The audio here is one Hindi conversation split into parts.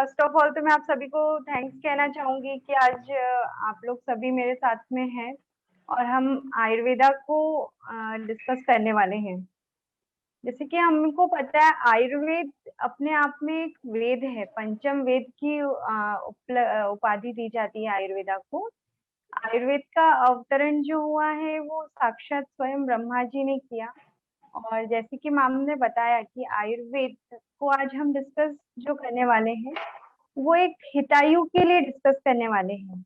फर्स्ट ऑफ ऑल तो मैं आप सभी को थैंक्स कहना चाहूंगी कि आज आप लोग सभी मेरे साथ में हैं और हम आयुर्वेदा को डिस्कस करने वाले हैं। जैसे कि हमको पता है आयुर्वेद अपने आप में एक वेद है, पंचम वेद की उपाधि दी जाती है आयुर्वेदा को। आयुर्वेद का अवतरण जो हुआ है वो साक्षात स्वयं ब्रह्मा जी ने किया। और जैसे कि मैम ने बताया कि आयुर्वेद को आज हम डिस्कस जो करने वाले हैं वो एक हितायु के लिए डिस्कस करने वाले हैं।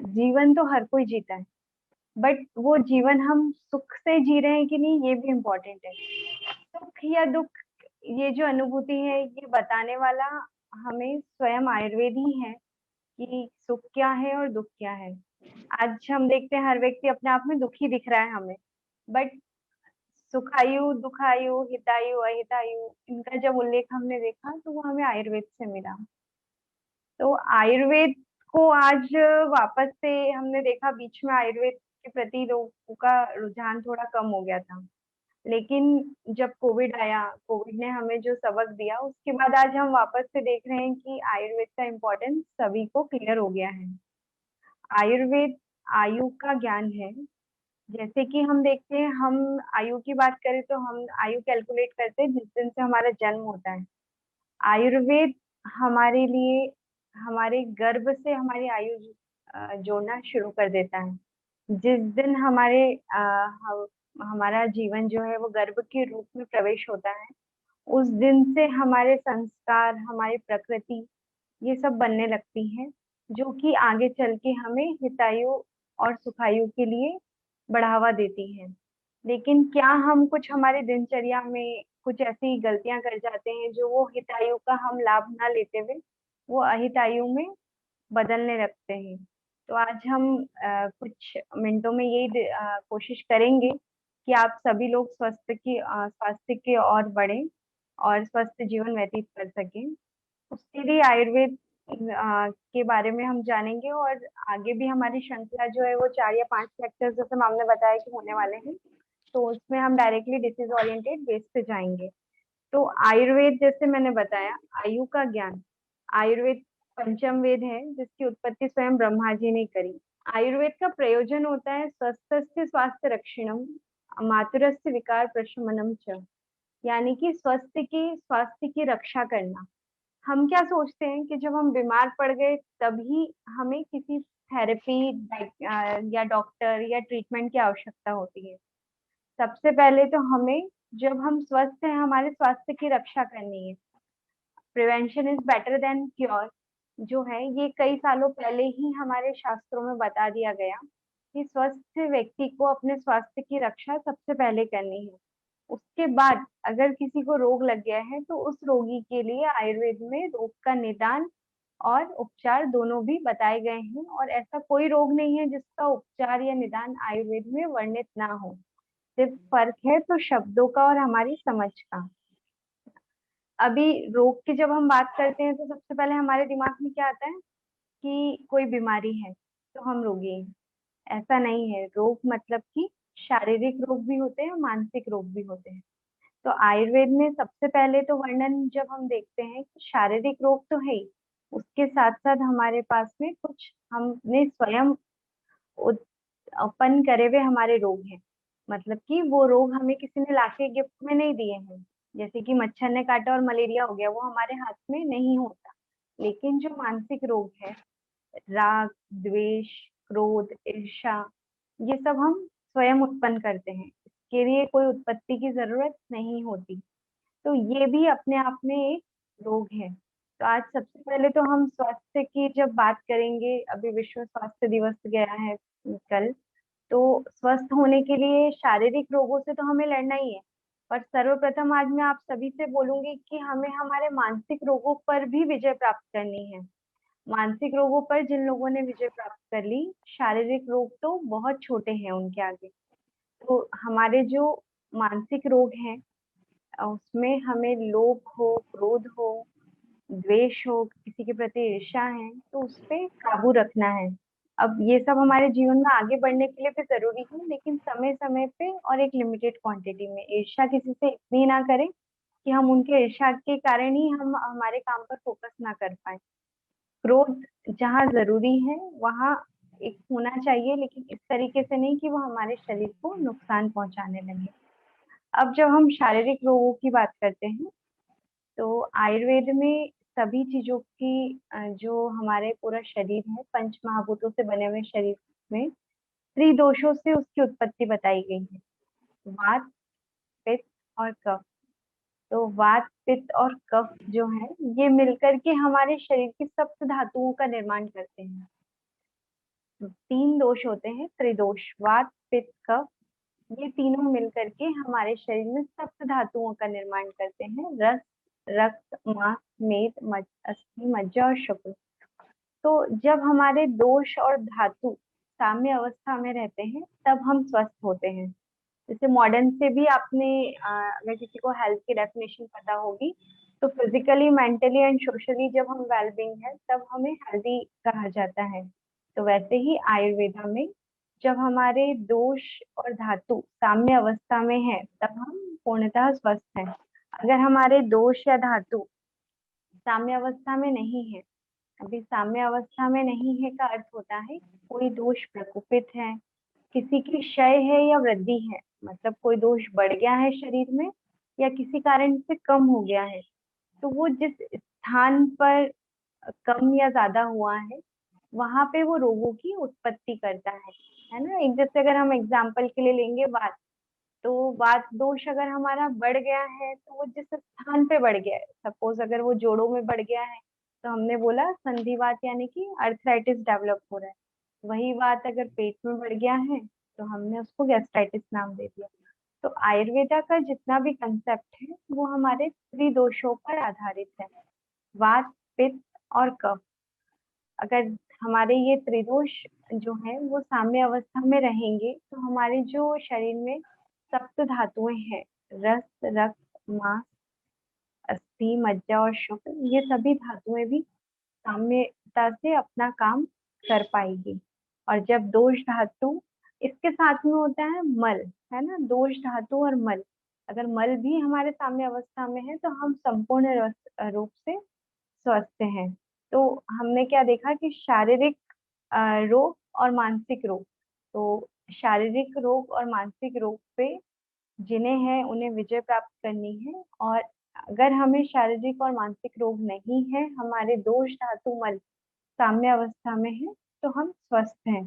जीवन तो हर कोई जीता है, बट वो जीवन हम सुख से जी रहे हैं कि नहीं ये भी इम्पोर्टेंट है। सुख या दुख, ये जो अनुभूति है ये बताने वाला हमें स्वयं आयुर्वेद ही है कि सुख क्या है और दुख क्या है। आज हम देखते हैं हर व्यक्ति अपने आप में दुखी दिख रहा है हमें, बट सुखायु, दुखायु, हितायु, अहितायु, इनका जब उल्लेख हमने देखा तो वो हमें आयुर्वेद से मिला। तो आयुर्वेद को आज वापस से हमने देखा, बीच में आयुर्वेद के प्रति लोगों का रुझान थोड़ा कम हो गया था। लेकिन जब कोविड आया, कोविड ने हमें जो सबक दिया उसके बाद आज हम वापस से देख रहे हैं कि आयुर्वेद का इम्पोर्टेंस सभी को क्लियर हो गया है। आयुर्वेद आयु का ज्ञान है। जैसे कि हम देखते हैं, हम आयु की बात करें तो हम आयु कैलकुलेट करते हैं जिस दिन से हमारा जन्म होता है। आयुर्वेद हमारे लिए हमारे गर्भ से हमारी आयु जोड़ना शुरू कर देता है। जिस दिन हमारा जीवन जो है वो गर्भ के रूप में प्रवेश होता है, उस दिन से हमारे संस्कार, हमारी प्रकृति, ये सब बनने लगती हैं, जो कि आगे चल के हमें हितायु और सुखायु के लिए बढ़ावा देती है। लेकिन क्या हम कुछ हमारे दिनचर्या में कुछ ऐसी गलतियां कर जाते हैं जो वो हितायु का हम लाभ ना लेते हुए वो अहितायु में बदलने लगते हैं। तो आज हम कुछ मिनटों में यही कोशिश करेंगे कि आप सभी लोग स्वास्थ्य की ओर बढ़ें और स्वस्थ जीवन व्यतीत कर सकें। उसके लिए आयुर्वेद के बारे में हम जानेंगे, और आगे भी हमारी श्रृंखला जो है वो 4 या 5 लेक्चर्स जैसे मैम ने बताया कि होने वाले हैं। तो उसमें हम डायरेक्टली डिसीज ओरिएंटेड बेस पे जाएंगे। तो आयुर्वेद, जैसे मैंने बताया, आयु का ज्ञान। आयुर्वेद पंचम वेद है जिसकी उत्पत्ति स्वयं ब्रह्मा जी ने करी। आयुर्वेद का प्रयोजन होता है स्वस्थस्य स्वास्थ्य रक्षणम, मातुरस्य विकार प्रशमनम च, यानी कि स्वास्थ्य की रक्षा करना। हम क्या सोचते हैं कि जब हम बीमार पड़ गए तभी हमें किसी थेरेपी या डॉक्टर या ट्रीटमेंट की आवश्यकता होती है। सबसे पहले तो हमें, जब हम स्वस्थ हैं, हमारे स्वास्थ्य की रक्षा करनी है। Prevention is better than cure जो है, ये कई सालों पहले ही हमारे शास्त्रों में बता दिया गया कि स्वस्थ व्यक्ति को अपने स्वास्थ्य की रक्षा सबसे पहले करनी है। उसके बाद अगर किसी को रोग लग गया है तो उस रोगी के लिए आयुर्वेद में रोग का निदान और उपचार दोनों भी बताए गए हैं, और ऐसा कोई रोग नहीं है जिसका उपचार या निदान आयुर्वेद में वर्णित ना हो। सिर्फ फर्क है तो शब्दों का और हमारी समझ का। अभी रोग की जब हम बात करते हैं तो सबसे पहले हमारे दिमाग में क्या आता है कि कोई बीमारी है तो हम रोगी हैं। ऐसा नहीं है। रोग मतलब कि शारीरिक रोग भी होते हैं, मानसिक रोग भी होते हैं। तो आयुर्वेद में सबसे पहले तो वर्णन जब हम देखते हैं कि शारीरिक रोग तो है ही, उसके साथ साथ हमारे पास में कुछ हमने स्वयं उत्पन्न करे हुए हमारे रोग हैं। मतलब कि वो रोग हमें किसी ने लाके गिफ्ट में नहीं दिए हैं। जैसे कि मच्छर ने काटा और मलेरिया हो गया, वो हमारे हाथ में नहीं होता। लेकिन जो मानसिक रोग है, राग, द्वेष, क्रोध, ईर्ष्या, ये सब हम स्वयं उत्पन्न करते हैं। इसके लिए कोई उत्पत्ति की जरूरत नहीं होती। तो ये भी अपने आप में एक रोग है। तो आज सबसे पहले तो हम स्वास्थ्य की जब बात करेंगे, अभी विश्व स्वास्थ्य दिवस गया है कल, तो स्वस्थ होने के लिए शारीरिक रोगों से तो हमें लड़ना ही है। पर सर्वप्रथम आज मैं आप सभी से बोलूंगी कि हमें हमारे मानसिक रोगों पर भी विजय प्राप्त करनी है। मानसिक रोगों पर जिन लोगों ने विजय प्राप्त कर ली, शारीरिक रोग तो बहुत छोटे हैं उनके आगे। तो हमारे जो मानसिक रोग हैं उसमें हमें लोभ हो, क्रोध हो, द्वेष हो, किसी के प्रति ईर्ष्या है, तो उस पे काबू रखना है। अब ये सब हमारे जीवन में आगे बढ़ने के लिए भी जरूरी है, लेकिन समय समय पे और एक लिमिटेड क्वांटिटी में। ईर्ष्या किसी से इतनी ना करें कि हम उनके इर्शाद के कारण ही हम हमारे काम पर फोकस ना कर पाए। ग्रोथ जहाँ जरूरी है वहाँ एक होना चाहिए, लेकिन इस तरीके से नहीं कि वो हमारे शरीर को नुकसान पहुंचाने लगे। अब जब हम शारीरिक रोगों की बात करते हैं, तो आयुर्वेद में सभी चीजों की जो हमारे पूरा शरीर है, पंच महाभूतों से बने हुए शरीर में त्रिदोषों से उसकी उत्पत्ति बताई गई है। वात, पित्त और कफ। तो वात, पित्त और कफ जो है, ये मिलकर के हमारे शरीर की सप्त धातुओं का निर्माण करते हैं। तीन दोष होते हैं, त्रिदोष, वात, पित्त, कफ। ये तीनों मिलकर के हमारे शरीर में सप्त धातुओं का निर्माण करते हैं, रस, रक्त, मांस, मेद, अस्थि, मज्जा और शुक्र। तो जब हमारे दोष और धातु साम्य अवस्था में रहते हैं, तब हम स्वस्थ होते हैं। जैसे मॉडर्न से भी आपने अगर किसी को हेल्थ की डेफिनेशन पता होगी, तो फिजिकली, मेंटली एंड सोशली जब हम वेलबींग है, तब हमें हेल्दी कहा जाता है। तो वैसे ही आयुर्वेदा में जब हमारे दोष और धातु साम्य अवस्था में है, तब हम पूर्णतः स्वस्थ हैं। अगर हमारे दोष या धातु साम्य अवस्था में नहीं है, अभी साम्य अवस्था में नहीं है का अर्थ होता है कोई दोष प्रकोपित है, किसी की क्षय है या वृद्धि है, मतलब कोई दोष बढ़ गया है शरीर में या किसी कारण से कम हो गया है, तो वो जिस स्थान पर कम या ज्यादा हुआ है, वहां पे वो रोगों की उत्पत्ति करता है ना। एक जैसे अगर हम एग्जाम्पल के लिए लेंगे वात, तो वात दोष अगर हमारा बढ़ गया है, तो वो जिस स्थान पे बढ़ गया है, सपोज अगर वो जोड़ों में बढ़ गया है, तो हमने बोला संधिवात, यानी कि अर्थराइटिस डेवलप हो रहा है। वही बात अगर पेट में बढ़ गया है, तो हमने उसको गैस्ट्राइटिस नाम दे दिया। तो आयुर्वेदा का जितना भी कंसेप्ट है, वो हमारे त्रिदोषों पर आधारित है, वात, पित्त और कफ। अगर हमारे ये त्रिदोष जो है वो साम्य अवस्था में रहेंगे, तो हमारे जो शरीर में सप्त धातुएं हैं, रस, रक्त, मांस, अस्थि, मज्जा और शुक्र, ये सभी धातुएं भी साम्यता से अपना काम कर पाएगी। और जब दोष धातु इसके साथ में होता है मल, है ना, दोष धातु और मल, अगर मल भी हमारे साम्य अवस्था में है, तो हम संपूर्ण रूप से स्वस्थ हैं। तो हमने क्या देखा कि शारीरिक रोग और मानसिक रोग, तो शारीरिक रोग और मानसिक रोग पे जिन्हें है उन्हें विजय प्राप्त करनी है। और अगर हमें शारीरिक और मानसिक रोग नहीं है, हमारे दोष धातु मल साम्य अवस्था में है, तो हम स्वस्थ हैं।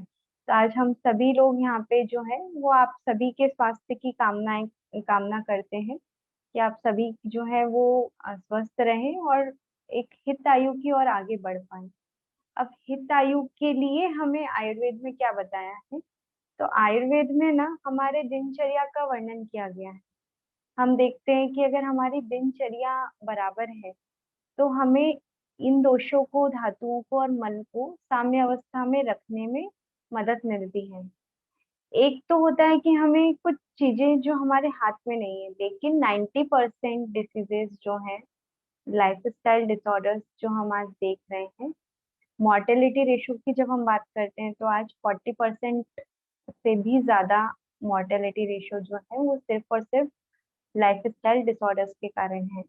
तो आज हम सभी लोग यहाँ पे जो है वो आप सभी के स्वास्थ्य की कामना करते हैं कि आप सभी जो है वो स्वस्थ रहें और एक हित आयु की ओर आगे बढ़ पाए। अब हित आयु के लिए हमें आयुर्वेद में क्या बताया है, तो आयुर्वेद में ना हमारे दिनचर्या का वर्णन किया गया है। हम देखते हैं कि अगर हमारी दिनचर्या बराबर है, तो हमें इन दोषों को, धातुओं को और मल को साम्य अवस्था में रखने में मदद मिलती है। एक तो होता है कि हमें कुछ चीजें जो हमारे हाथ में नहीं है, लेकिन 90% डिसीजेस जो है, लाइफ स्टाइल डिसऑर्डर्स जो हम आज देख रहे हैं, मॉर्टेलिटी रेशो की जब हम बात करते हैं, तो आज 40% से भी ज्यादा मॉर्टेलिटी रेशो जो है वो सिर्फ और सिर्फ लाइफ स्टाइल डिसऑर्डर्स के कारण है,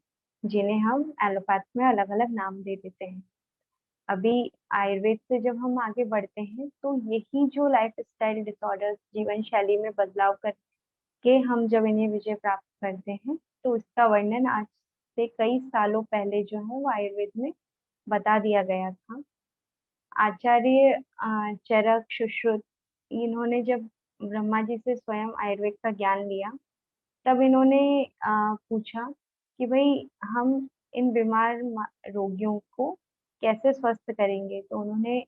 जिन्हें हम एलोपैथ में अलग अलग नाम दे देते हैं। अभी आयुर्वेद से जब हम आगे बढ़ते हैं, तो यही जो लाइफ स्टाइल डिसऑर्डर्स, जीवन शैली में बदलाव करके हम जब इन्हें विजय प्राप्त करते हैं, तो इसका वर्णन आज से कई सालों पहले जो है वो आयुर्वेद में बता दिया गया था। आचार्य चरक, सुश्रुत, इन्होंने जब ब्रह्मा जी से स्वयं आयुर्वेद का ज्ञान लिया, तब इन्होंने पूछा कि भाई हम इन बीमार रोगियों को कैसे स्वस्थ करेंगे। तो उन्होंने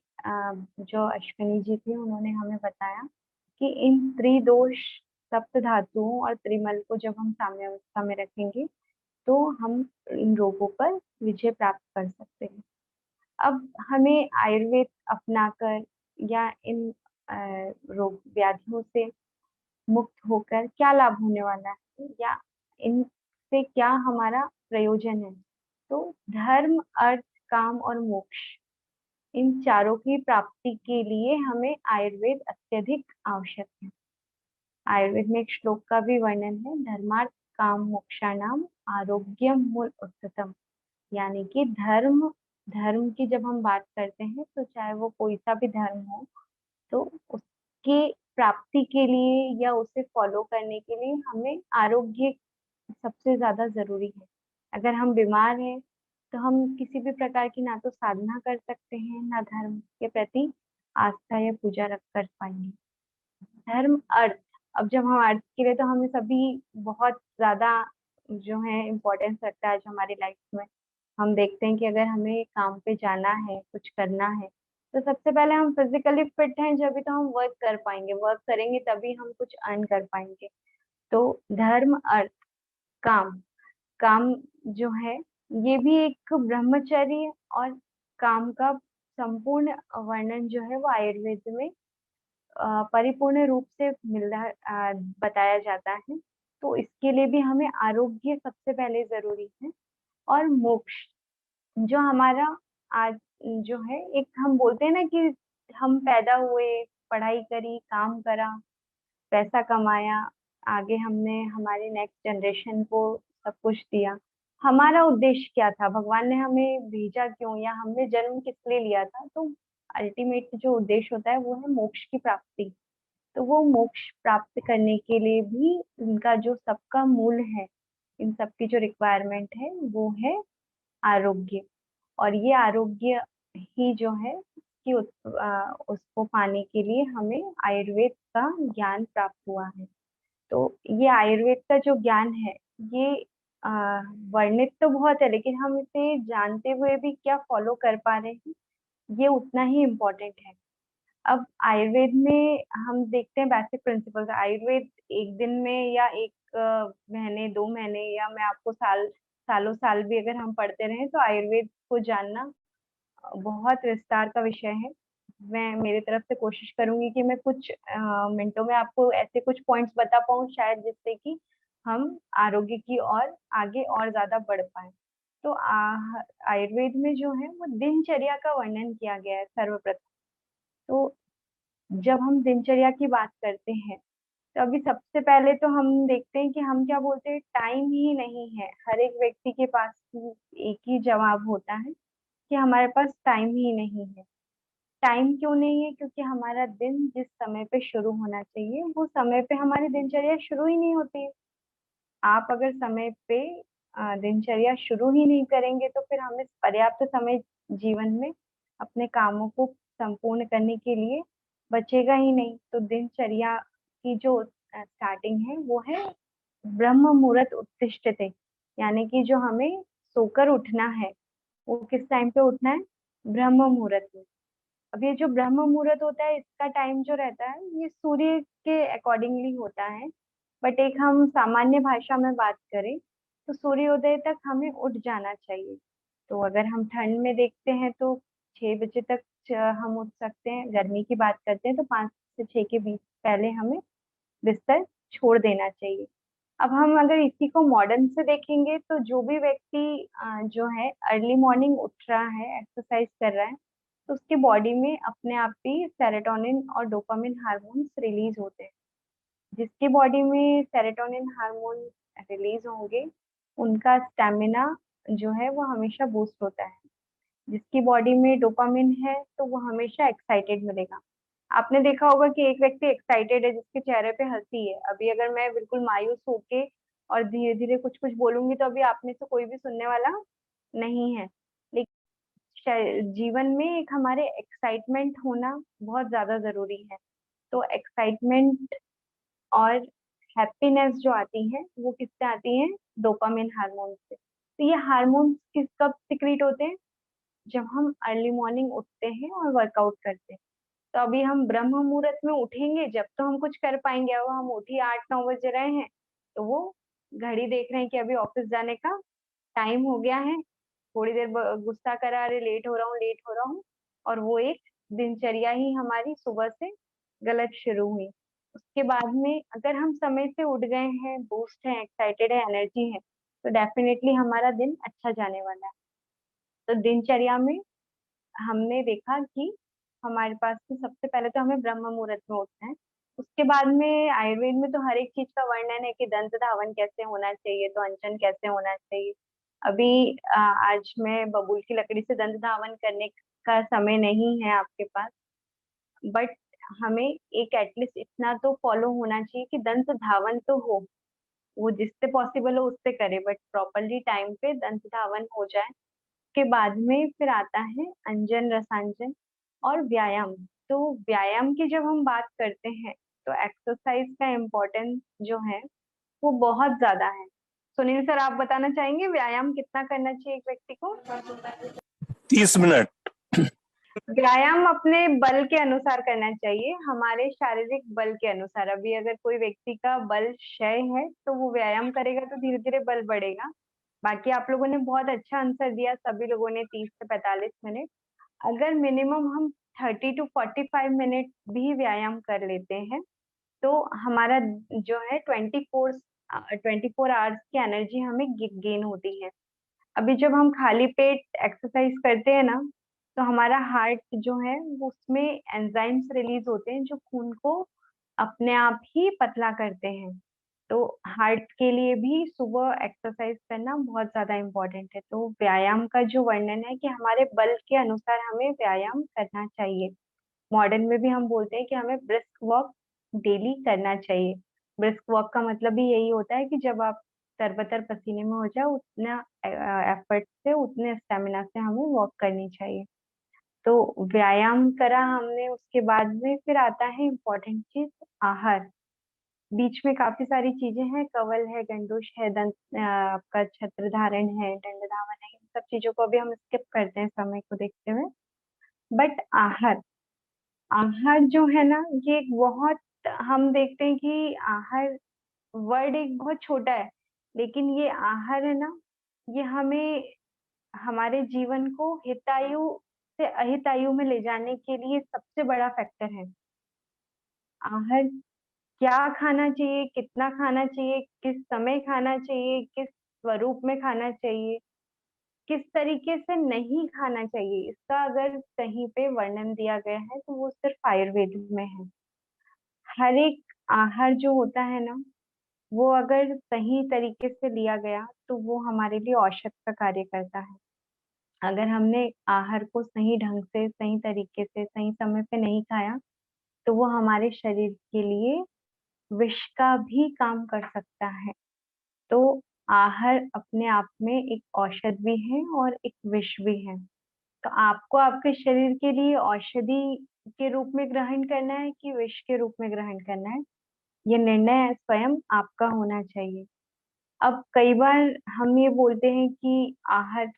जो अश्विनी जी थे, उन्होंने हमें बताया कि इन त्रिदोष सप्त धातुओं और त्रिमल को जब हम साम्य अवस्था में रखेंगे, तो हम इन रोगों पर विजय प्राप्त कर सकते हैं। अब हमें आयुर्वेद अपनाकर या इन रोग व्याधियों से मुक्त होकर क्या लाभ होने वाला है, या इनसे क्या हमारा प्रयोजन है। तो धर्म, अर्थ, काम और मोक्ष, इन चारों की प्राप्ति के लिए हमें आयुर्वेद अत्यधिक आवश्यक है। आयुर्वेद में एक श्लोक का भी वर्णन है, धर्मार्थ काम मोक्षाणाम आरोग्यम मूल उच्चतम। यानी कि धर्म धर्म की जब हम बात करते हैं तो चाहे वो कोई सा भी धर्म हो, तो उसके प्राप्ति के लिए या उसे फॉलो करने के लिए हमें आरोग्य सबसे ज्यादा जरूरी है। अगर हम बीमार हैं तो हम किसी भी प्रकार की ना तो साधना कर सकते हैं, ना धर्म के प्रति आस्था या पूजा रख कर पाएंगे। धर्म अर्थ, अब जब हम अर्थ के लिए, तो हमें सभी बहुत ज्यादा जो है इम्पोर्टेंस रखता है आज हमारी लाइफ में। हम देखते हैं कि अगर हमें काम पे जाना है, कुछ करना है, तो सबसे पहले हम फिजिकली फिट हैं जब भी तो हम वर्क कर पाएंगे, वर्क करेंगे तभी हम कुछ अर्न कर पाएंगे। तो धर्म अर्थ काम, काम जो है ये भी एक ब्रह्मचर्य और काम का संपूर्ण वर्णन जो है वो आयुर्वेद में परिपूर्ण रूप से बताया जाता है। तो इसके लिए भी हमें आरोग्य सबसे पहले जरूरी है। और मोक्ष जो हमारा आज जो है, एक हम बोलते हैं ना कि हम पैदा हुए, पढ़ाई करी, काम करा, पैसा कमाया, आगे हमने हमारे नेक्स्ट जनरेशन को सब कुछ दिया। हमारा उद्देश्य क्या था, भगवान ने हमें भेजा क्यों, या हमने जन्म किस लिए लिया था? तो अल्टीमेट जो उद्देश्य होता है वो है मोक्ष की प्राप्ति। तो वो मोक्ष प्राप्त करने के लिए भी इनका जो सबका मूल है, इन सबकी जो रिक्वायरमेंट है वो है आरोग्य। और ये आरोग्य ही जो है कि उसको पाने के लिए हमें आयुर्वेद का ज्ञान प्राप्त हुआ है। तो ये आयुर्वेद का जो ज्ञान है, ये अ, वर्णित तो बहुत है, लेकिन हम इसे जानते हुए भी क्या फॉलो कर पा रहे हैं, ये उतना ही इम्पोर्टेंट है। अब आयुर्वेद में हम देखते हैं बेसिक प्रिंसिपल्स। आयुर्वेद एक दिन में या एक महीने, 2 महीने, या मैं आपको सालों साल भी अगर हम पढ़ते रहे तो आयुर्वेद को जानना बहुत विस्तार का विषय है। मैं मेरी तरफ से कोशिश करूंगी कि मैं कुछ मिनटों में आपको ऐसे कुछ पॉइंट्स बता पाऊं शायद, जिससे कि हम आरोग्य की ओर आगे और ज्यादा बढ़ पाए। तो आयुर्वेद में जो है वो दिनचर्या का वर्णन किया गया है सर्वप्रथम। तो जब हम दिनचर्या की बात करते हैं, तो अभी सबसे पहले तो हम देखते हैं कि हम क्या बोलते हैं, टाइम ही नहीं है। हर एक व्यक्ति के पास एक ही जवाब होता है कि हमारे पास टाइम ही नहीं है। टाइम क्यों नहीं है? क्योंकि हमारा दिन जिस समय पे शुरू होना चाहिए वो समय पे हमारी दिनचर्या शुरू ही नहीं होती है। आप अगर समय पे दिनचर्या शुरू ही नहीं करेंगे तो फिर हमें पर्याप्त समय जीवन में अपने कामों को संपूर्ण करने के लिए बचेगा ही नहीं। तो दिनचर्या की जो स्टार्टिंग है वो है ब्रह्म मुहूर्त उत्तिष्ठते, यानी कि जो हमें सोकर उठना है वो किस टाइम पे उठना है? ब्रह्म मुहूर्त में। अब ये जो ब्रह्म मुहूर्त होता है, इसका टाइम जो रहता है ये सूर्य के अकॉर्डिंगली होता है। बट एक हम सामान्य भाषा में बात करें तो सूर्योदय तक हमें उठ जाना चाहिए। तो अगर हम ठंड में देखते हैं तो 6 बजे तक हम उठ सकते हैं। गर्मी की बात करते हैं तो 5 से 6 के बीच पहले हमें बिस्तर छोड़ देना चाहिए। अब हम अगर इसी को मॉडर्न से देखेंगे तो जो भी व्यक्ति जो है अर्ली मॉर्निंग उठ रहा है, एक्सरसाइज कर रहा है, तो उसकी बॉडी में अपने आप ही सेरोटोनिन और डोपामिन हार्मोन्स रिलीज होते हैं। जिसकी बॉडी में सेरोटोनिन हार्मोन रिलीज होंगे उनका स्टेमिना जो है वो हमेशा बूस्ट होता है। जिसकी बॉडी में डोपामिन है तो वो हमेशा एक्साइटेड मिलेगा। आपने देखा होगा कि एक व्यक्ति एक्साइटेड है जिसके चेहरे पे हंसी है। अभी अगर मैं बिल्कुल मायूस होके और धीरे धीरे कुछ कुछ बोलूंगी तो अभी आप में से कोई भी सुनने वाला नहीं है। लेकिन जीवन में एक हमारे एक्साइटमेंट होना बहुत ज्यादा जरूरी है। तो एक्साइटमेंट और हैप्पीनेस जो आती है वो किससे आती है? डोपामिन हार्मोन से। तो ये हार्मोन्स किस कब सिक्रीट होते हैं? जब हम अर्ली मॉर्निंग उठते हैं और वर्कआउट करते हैं। तो अभी हम ब्रह्म मुहूर्त में उठेंगे जब तो हम कुछ कर पाएंगे। अब हम उठिए 8-9 बज रहे हैं तो वो घड़ी देख रहे हैं कि अभी ऑफिस जाने का टाइम हो गया है। थोड़ी देर गुस्सा करा, अरे लेट हो रहा हूँ, लेट हो रहा हूँ। और वो एक दिनचर्या ही हमारी सुबह से गलत शुरू हुई। उसके बाद में अगर हम समय से उठ गए हैं, बूस्ट है, एक्साइटेड है, एनर्जी है, तो डेफिनेटली हमारा दिन अच्छा जाने वाला है। तो दिनचर्या में हमने देखा कि हमारे पास में सबसे पहले तो हमें ब्रह्म मुहूर्त में उठना है। उसके बाद में आयुर्वेद में तो हर एक चीज का वर्णन है कि दंत धावन कैसे होना चाहिए, तो अंचन कैसे होना चाहिए। अभी आज मैं बबूल की लकड़ी से दंत धावन करने का समय नहीं है आपके पास, बट हमें एक एटलीस्ट इतना तो फॉलो होना चाहिए कि दंत धावन तो हो, वो जिससे पॉसिबल हो उससे करे, बट प्रॉपरली टाइम पे दंत धावन हो जाए। के बाद में फिर आता है अंजन रसांजन और व्यायाम। तो व्यायाम की जब हम बात करते हैं तो एक्सरसाइज का इम्पोर्टेंस जो है वो बहुत ज्यादा है। सुनील सर, आप बताना चाहेंगे व्यायाम कितना करना चाहिए एक व्यक्ति को? 30 मिनट। व्यायाम अपने बल के अनुसार करना चाहिए, हमारे शारीरिक बल के अनुसार। अभी अगर कोई व्यक्ति का बल क्षय है तो वो व्यायाम करेगा तो धीरे धीरे बल बढ़ेगा। बाकी आप लोगों ने बहुत अच्छा आंसर दिया, सभी लोगों ने 30 से 45 मिनट। अगर मिनिमम हम 30 to 45 मिनट भी व्यायाम कर लेते हैं तो हमारा जो है 24 आवर्स की एनर्जी हमें गेन होती है। अभी जब हम खाली पेट एक्सरसाइज करते हैं ना, तो हमारा हार्ट जो है वो उसमें एंजाइम्स रिलीज होते हैं जो खून को अपने आप ही पतला करते हैं। तो हार्ट के लिए भी सुबह एक्सरसाइज करना बहुत ज्यादा इम्पोर्टेंट है। तो व्यायाम का जो वर्णन है कि हमारे बल के अनुसार हमें व्यायाम करना चाहिए। मॉडर्न में भी हम बोलते हैं कि हमें ब्रिस्क वॉक डेली करना चाहिए। ब्रिस्क वॉक का मतलब भी यही होता है कि जब आप तरबतर पसीने में हो जाओ, उतना एफर्ट से, उतने स्टेमिना से हमें वॉक करनी चाहिए। तो व्यायाम करा हमने, उसके बाद में फिर आता है इम्पोर्टेंट चीज, आहार। बीच में काफी सारी चीजें हैं, कवल है, गंडूश है, दंत आपका छत्र धारण है, दंड धावन है, इन सब चीजों को अभी हम स्किप करते हैं समय को देखते हुए। बट आहार, आहार जो है ना, ये एक बहुत, हम देखते हैं कि आहार वर्ड एक बहुत छोटा है, लेकिन ये आहार है ना, ये हमें हमारे जीवन को हितायु से अहितायु में ले जाने के लिए सबसे बड़ा फैक्टर है। आहार क्या खाना चाहिए, कितना खाना चाहिए, किस समय खाना चाहिए, किस स्वरूप में खाना चाहिए, किस तरीके से नहीं खाना चाहिए, इसका अगर कहीं पे वर्णन दिया गया है तो वो सिर्फ आयुर्वेद में है। हर एक आहार जो होता है ना, वो अगर सही तरीके से लिया गया तो वो हमारे लिए औषध का कार्य करता है। अगर हमने आहार को सही ढंग से, सही तरीके से, सही समय पे नहीं खाया तो वो हमारे शरीर के लिए विष का भी काम कर सकता है। तो आहार अपने आप में एक औषध भी है और एक विष भी है। तो आपको आपके शरीर के लिए औषधि के रूप में ग्रहण करना है कि विष के रूप में ग्रहण करना है, ये निर्णय स्वयं आपका होना चाहिए। अब कई बार हम ये बोलते हैं कि आहार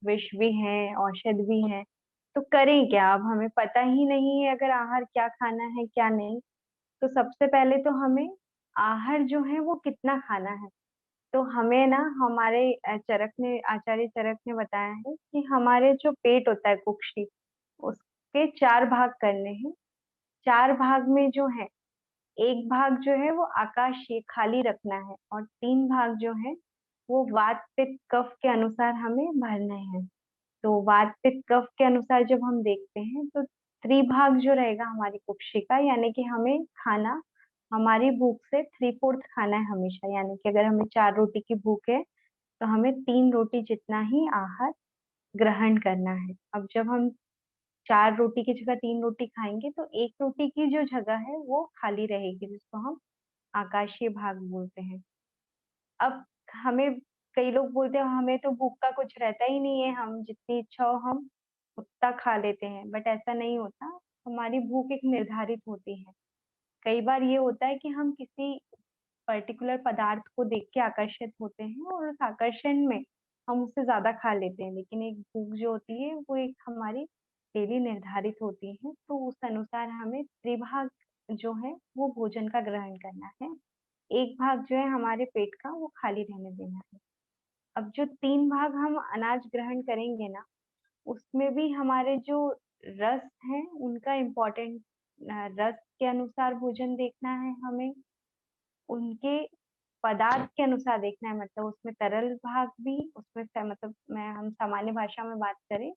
विष भी है, औषध भी है, तो करें क्या? अब हमें पता ही नहीं है अगर आहार क्या खाना है क्या नहीं। तो सबसे पहले तो हमें आहार जो है वो कितना खाना है। तो हमें ना, हमारे चरक ने, आचार्य चरक ने बताया है कि हमारे जो पेट होता है कुक्षी, उसके 4 भाग करने हैं। 4 भाग में जो है, एक भाग जो है वो आकाशीय खाली रखना है, और 3 भाग जो है वो वात पित्त कफ के अनुसार हमें भरना है। तो वात पित्त कफ के अनुसार जब हम देखते हैं तो त्रिभाग जो रहेगा हमारी कुक्षी का, यानी कि हमें खाना हमारी भूख से 3/4 खाना है हमेशा। यानी कि अगर हमें 4 रोटी की भूख है तो हमें 3 रोटी जितना ही आहार ग्रहण करना है। अब जब हम 4 रोटी की जगह 3 रोटी खाएंगे तो 1 रोटी की जो जगह है वो खाली रहेगी, जिसको हम आकाशीय भाग बोलते हैं। अब हमें, कई लोग बोलते हैं हमें तो भूख का कुछ रहता ही नहीं है, हम जितनी इच्छा हो हम उतना खा लेते हैं, बट ऐसा नहीं होता। हमारी भूख एक निर्धारित होती है। कई बार ये होता है कि हम किसी पर्टिकुलर पदार्थ को देख के आकर्षित होते हैं और उस आकर्षण में हम उससे ज्यादा खा लेते हैं, लेकिन एक भूख जो होती है वो एक हमारी डेली निर्धारित होती है। तो उस अनुसार हमें त्रिभाग जो है वो भोजन का ग्रहण करना है। एक भाग जो है हमारे पेट का वो खाली रहने देना है। अब जो 3 भाग हम अनाज ग्रहण करेंगे ना, उसमें भी हमारे जो रस हैं उनका इम्पोर्टेंट, रस के अनुसार भोजन देखना है हमें, उनके पदार्थ के अनुसार देखना है। मतलब उसमें तरल भाग भी, उसमें मतलब मैं, हम सामान्य भाषा में बात करें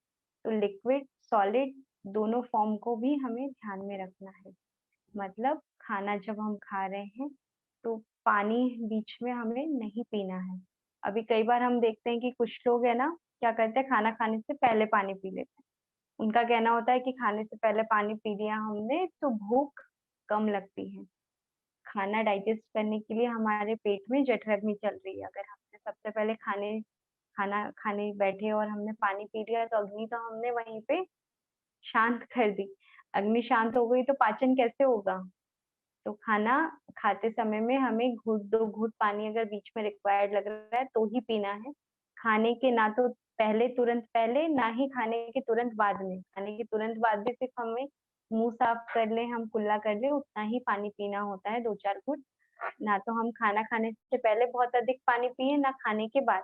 तो लिक्विड सॉलिड दोनों फॉर्म को भी हमें ध्यान में रखना है। मतलब खाना जब हम खा रहे हैं तो पानी बीच में हमें नहीं पीना है। अभी कई बार हम देखते हैं कि कुछ लोग है ना, क्या करते हैं, खाना खाने से पहले पानी पी लेते हैं। उनका कहना होता है कि खाने से पहले पानी पी लिया हमने तो भूख कम लगती है। खाना डाइजेस्ट करने के लिए हमारे पेट में जठराग्नि चल रही है। अगर हमने सबसे पहले खाना खाने बैठे और हमने पानी पी लिया तो अग्नि तो हमने वहीं पे शांत कर दी। अग्नि शांत हो गई तो पाचन कैसे होगा? तो खाना खाते समय में हमें घूट दो घूट पानी अगर बीच में रिक्वायर्ड लग रहा है तो ही पीना है। खाने के ना तो पहले, तुरंत पहले, ना ही खाने के तुरंत बाद में। खाने के तुरंत बाद भी सिर्फ हमें मुंह साफ कर ले, हम कुल्ला कर ले, उतना ही पानी पीना होता है, 2-4 घूट। ना तो हम खाना खाने से पहले बहुत अधिक पानी पिए, ना खाने के बाद।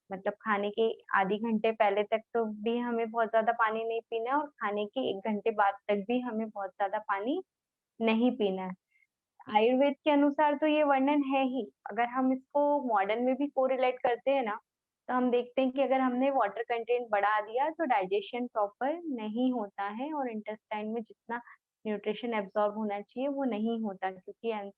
मतलब खाने के आधे घंटे पहले तक तो भी हमें बहुत ज्यादा पानी नहीं पीना है, और खाने के 1 घंटे बाद तक भी हमें बहुत ज्यादा पानी नहीं पीना है। आयुर्वेद के अनुसार तो ये वर्णन है ही। अगर हम इसको मॉडर्न में भी कोरिलेट करते हैं ना, तो हम देखते हैं कि अगर हमने वाटर कंटेंट बढ़ा दिया तो डाइजेशन प्रॉपर नहीं होता है, और इंटेस्टाइन में जितना न्यूट्रिशन एब्जॉर्ब होना चाहिए वो नहीं होता, क्योंकि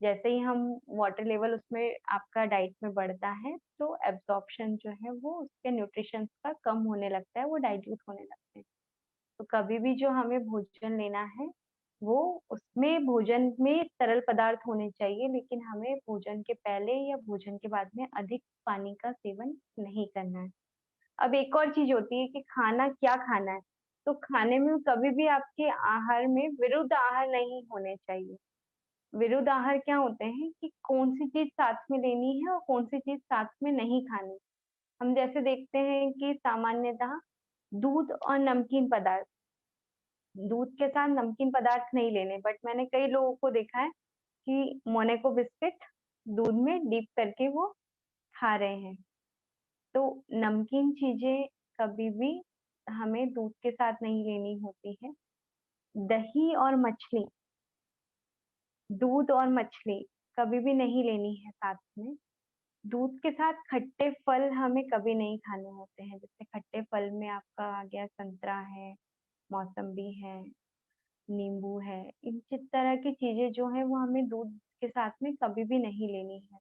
जैसे ही हम वाटर लेवल उसमें आपका डाइट में बढ़ता है तो एब्जॉर्प्शन जो है वो उसके न्यूट्रिशन का कम होने लगता है, वो डाइल्यूट होने लगते हैं। तो कभी भी जो हमें भोजन लेना है वो, उसमें भोजन में तरल पदार्थ होने चाहिए, लेकिन हमें भोजन के पहले या भोजन के बाद में अधिक पानी का सेवन नहीं करना है। अब एक और चीज होती है कि खाना क्या खाना है। तो खाने में कभी भी आपके आहार में विरुद्ध आहार नहीं होने चाहिए। विरुद्ध आहार क्या होते हैं कि कौन सी चीज साथ में लेनी है और कौन सी चीज साथ में नहीं खानी। हम जैसे देखते हैं कि सामान्यतः दूध और नमकीन पदार्थ, दूध के साथ नमकीन पदार्थ नहीं लेने, बट मैंने कई लोगों को देखा है कि मोनाको बिस्किट दूध में डीप करके वो खा रहे हैं। तो नमकीन चीजें कभी भी हमें दूध के साथ नहीं लेनी होती है। दही और मछली, दूध और मछली कभी भी नहीं लेनी है साथ में। दूध के साथ खट्टे फल हमें कभी नहीं खाने होते हैं। जैसे खट्टे फल में आपका आ गया संतरा है, मौसम्बी है, नींबू है। इन जिस तरह की चीजें जो है वो हमें दूध के साथ में कभी भी नहीं लेनी है।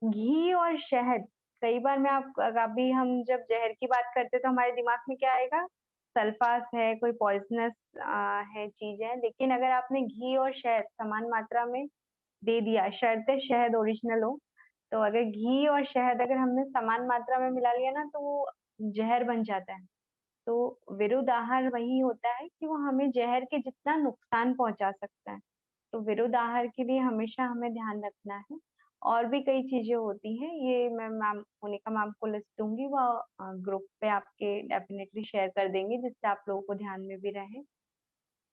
घी और शहद, कई बार मैं आप अभी हम जब जहर की बात करते तो हमारे दिमाग में क्या आएगा? सल्फास है, कोई पॉइजनस है चीज है। लेकिन अगर आपने घी और शहद समान मात्रा में दे दिया, शर्ते शहद ओरिजिनल हो, तो अगर घी और शहद अगर हमने समान मात्रा में मिला लिया ना तो वो जहर बन जाता है। तो विरुद्ध आहार वही होता है कि वो हमें जहर के जितना नुकसान पहुंचा सकता है। तो विरुद्ध आहार के लिए हमेशा हमें ध्यान रखना है। और भी कई चीजें होती हैं, ये मैं मैम मोनिका मैम को लिस्ट दूंगी, वो ग्रुप पे आपके डेफिनेटली शेयर कर देंगे, जिससे आप लोगों को ध्यान में भी रहे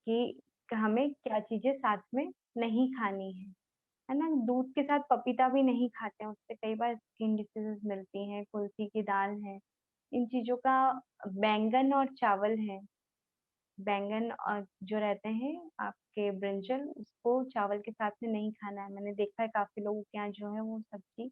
कि हमें क्या चीजें साथ में नहीं खानी है ना। दूध के साथ पपीता भी नहीं खाते हैं, उससे कई बार स्किन डिसीजेस मिलती हैं। कुल्थी की दाल है, इन चीजों का, बैंगन और चावल है। बैंगन और जो रहते हैं आपके ब्रिंजल, उसको चावल के साथ में नहीं खाना है। मैंने देखा है काफी लोगों के यहाँ जो है वो सब्जी